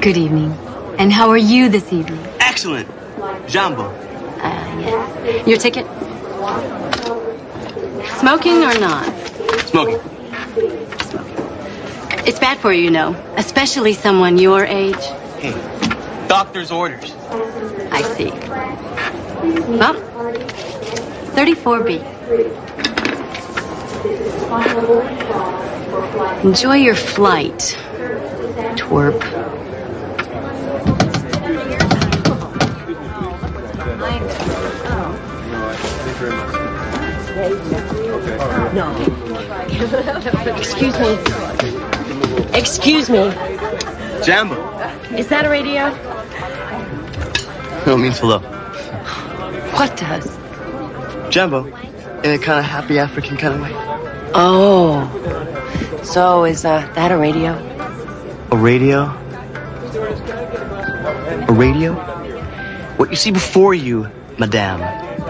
Good evening. And how are you this evening? Excellent. Jumbo. Yes. Your ticket? Smoking or not? Smoking. It's bad for you, you know, especially someone your age. Hey, doctor's orders. I see. Well, 34B. Enjoy your flight, twerp. No. Excuse me. Excuse me. Jambo. Is that a radio? No, it means hello. What does? Jambo. In a kind of happy African kind of way. Oh. So is that a radio? A radio? A radio? What you see before you, Madame.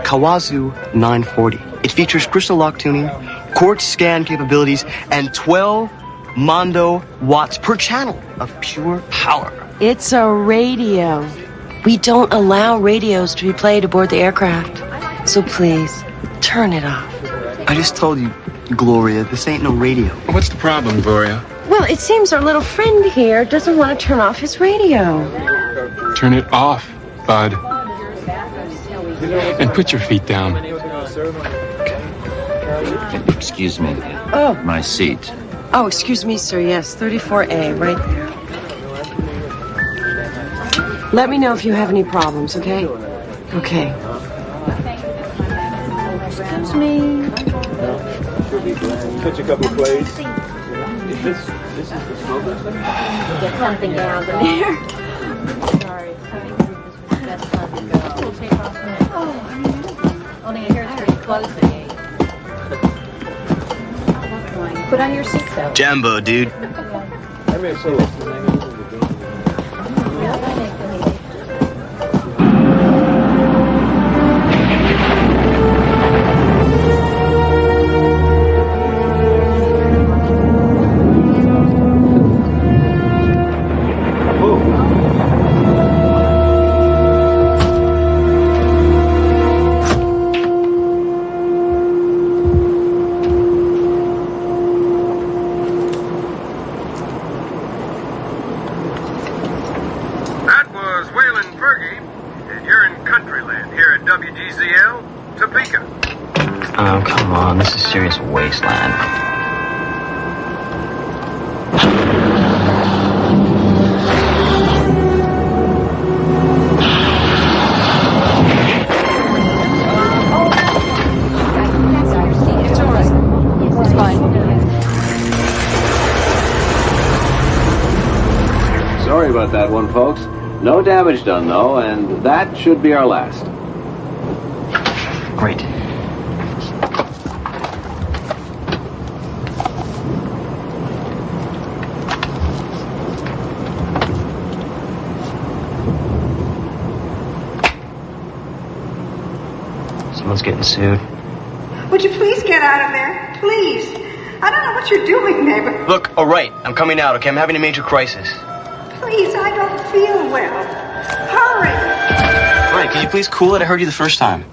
Kawazu 940. It features crystal lock tuning, quartz scan capabilities, and 12 Mondo watts per channel of pure power. It's a radio. We don't allow radios to be played aboard the aircraft. So please, turn it off. I just told you, Gloria, this ain't no radio. What's the problem, Gloria? Well, it seems our little friend here doesn't want to turn off his radio. Turn it off, bud. And put your feet down. Excuse me. Oh. My seat. Oh, excuse me, sir. Yes, 34A, right there. Let me know if you have any problems, okay? Okay. Excuse me. Catch a couple plays. This is the smoker. Get something down there. Sorry. We'll take off the next. Only here's pretty close to 8. Put on your seatbelt. Jambo, dude. I may solo. Oh, come on. This is serious wasteland. It's fine. Sorry about that one, folks. No damage done, though, and that should be our last. Great. Someone's getting sued. Would you please get out of there? Please. I don't know what you're doing, neighbor. Look, all right, I'm coming out, okay? I'm having a major crisis. Please, I don't feel well. Hurry. All right, can you please cool it? I heard you the first time.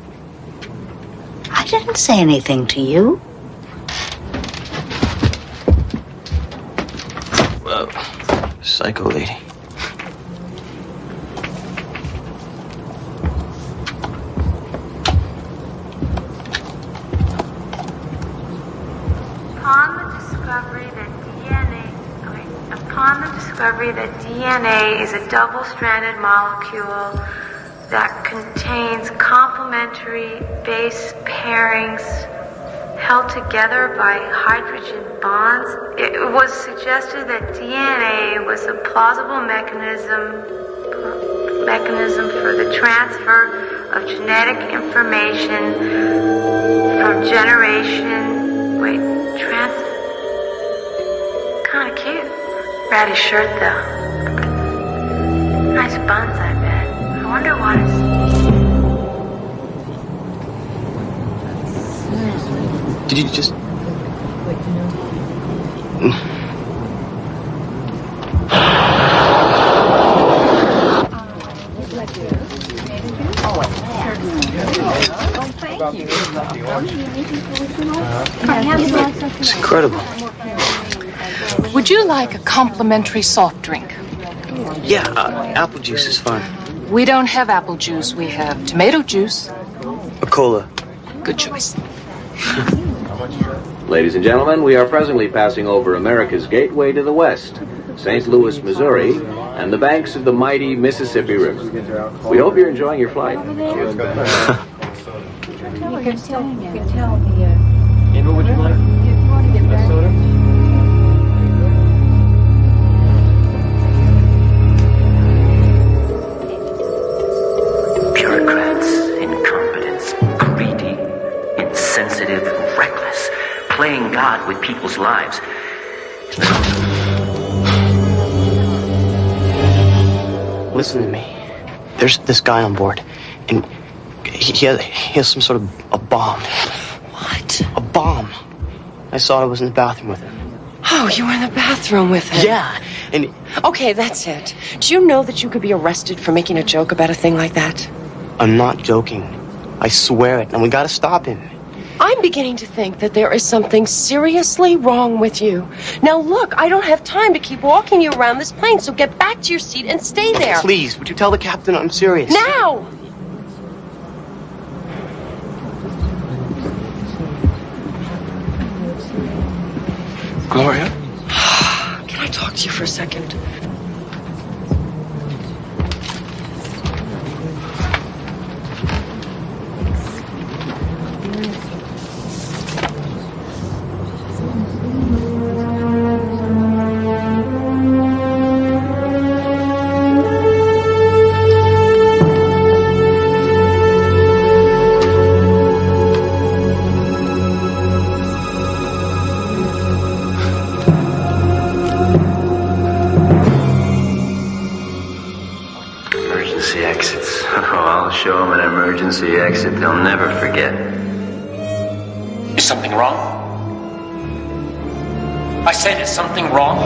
I didn't say anything to you. Whoa. Psycho lady. Upon the discovery that DNA is a double-stranded molecule that contains complementary base pairings held together by hydrogen bonds, it was suggested that DNA was a plausible mechanism for the transfer of genetic information from generation. Kind of cute. Ratty shirt, though. Nice buns, I bet. I wonder what it's... Did you just... It's incredible. Would you like a complimentary soft drink? Yeah, apple juice is fine. We don't have apple juice. We have tomato juice. A cola. Good choice. Ladies and gentlemen, we are presently passing over America's gateway to the west, St. Louis, Missouri, and the banks of the mighty Mississippi River. We hope you're enjoying your flight. You can tell the. Amy, would you like a soda? Bureaucrats, incompetents, greedy, insensitive, reckless, playing God with people's lives. Listen to me. There's this guy on board, and he has some sort of a bomb. What? A bomb. I saw it. I was in the bathroom with him. Oh, you were in the bathroom with him? Yeah, and... Okay, that's it. Do you know that you could be arrested for making a joke about a thing like that? I'm not joking. I swear it, and we gotta stop him. I'm beginning to think that there is something seriously wrong with you. Now look, I don't have time to keep walking you around this plane, so get back to your seat and stay there. Please, would you tell the captain I'm serious? Now! Gloria? Can I talk to you for a second? Show them an emergency exit they'll never forget. Is something wrong? I said, is something wrong?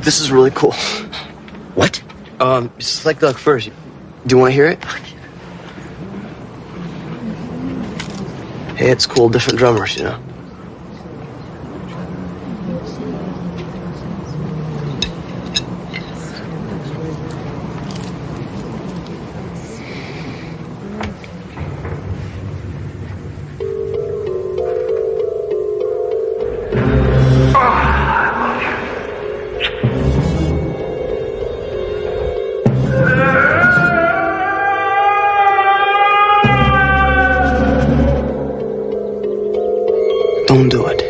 This is really cool. What? It's like Doug first. Do you want to hear it? Hey, it's cool. Different drummers, you know. Don't do it.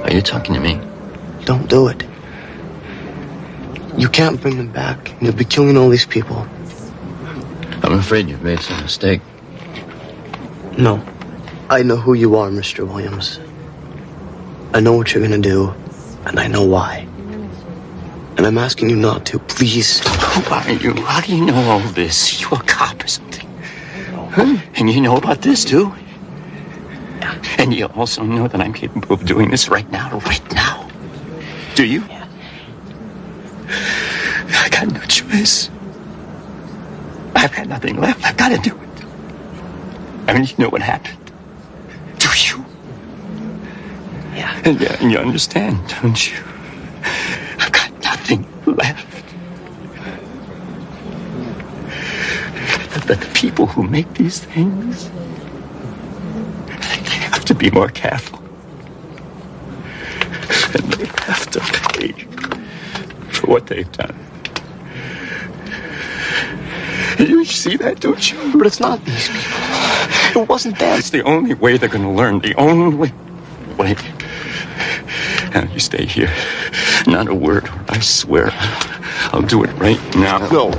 Are you talking to me? Don't do it. You can't bring them back. You'll be killing all these people. I'm afraid you've made some mistake. No. I know who you are, Mr. Williams. I know what you're gonna do, and I know why. And I'm asking you not to, please. Who are you? How do you know all this? You a cop or something? Huh? And you know about this, too? And you also know that I'm capable of doing this right now. Do you? Yeah. I got no choice. I've got nothing left. I've got to do it. I mean, you know what happened. Do you? Yeah. And you understand, don't you? I've got nothing left. But the people who make these things, they have to be more careful. And they have to pay for what they've done. You see that, don't you? But it's not these people. It wasn't them. It's the only way they're going to learn. The only way. Now, you stay here. Not a word. I swear. I'll do it right now. No.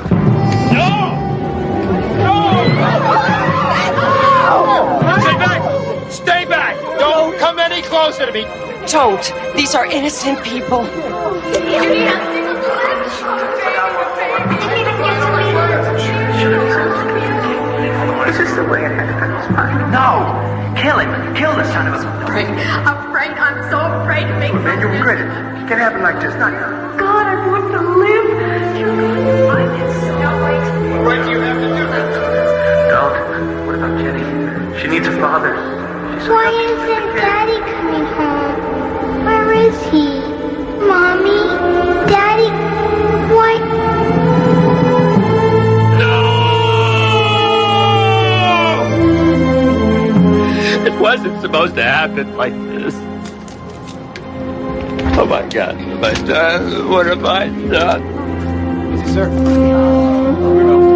Stay back! Stay back! Don't come any closer to me! Don't. These are innocent people. Is this the way it happens? No! Kill him! Kill the son of a... Afraid. I'm so afraid to make Man, you regret it. It can happen like this, not now. God, I want to live. bothers. Why isn't Daddy coming home? Where is he? Mommy? Daddy? Why? It wasn't supposed to happen like this. Oh my God, what have I done? What have I done? Easy, sir.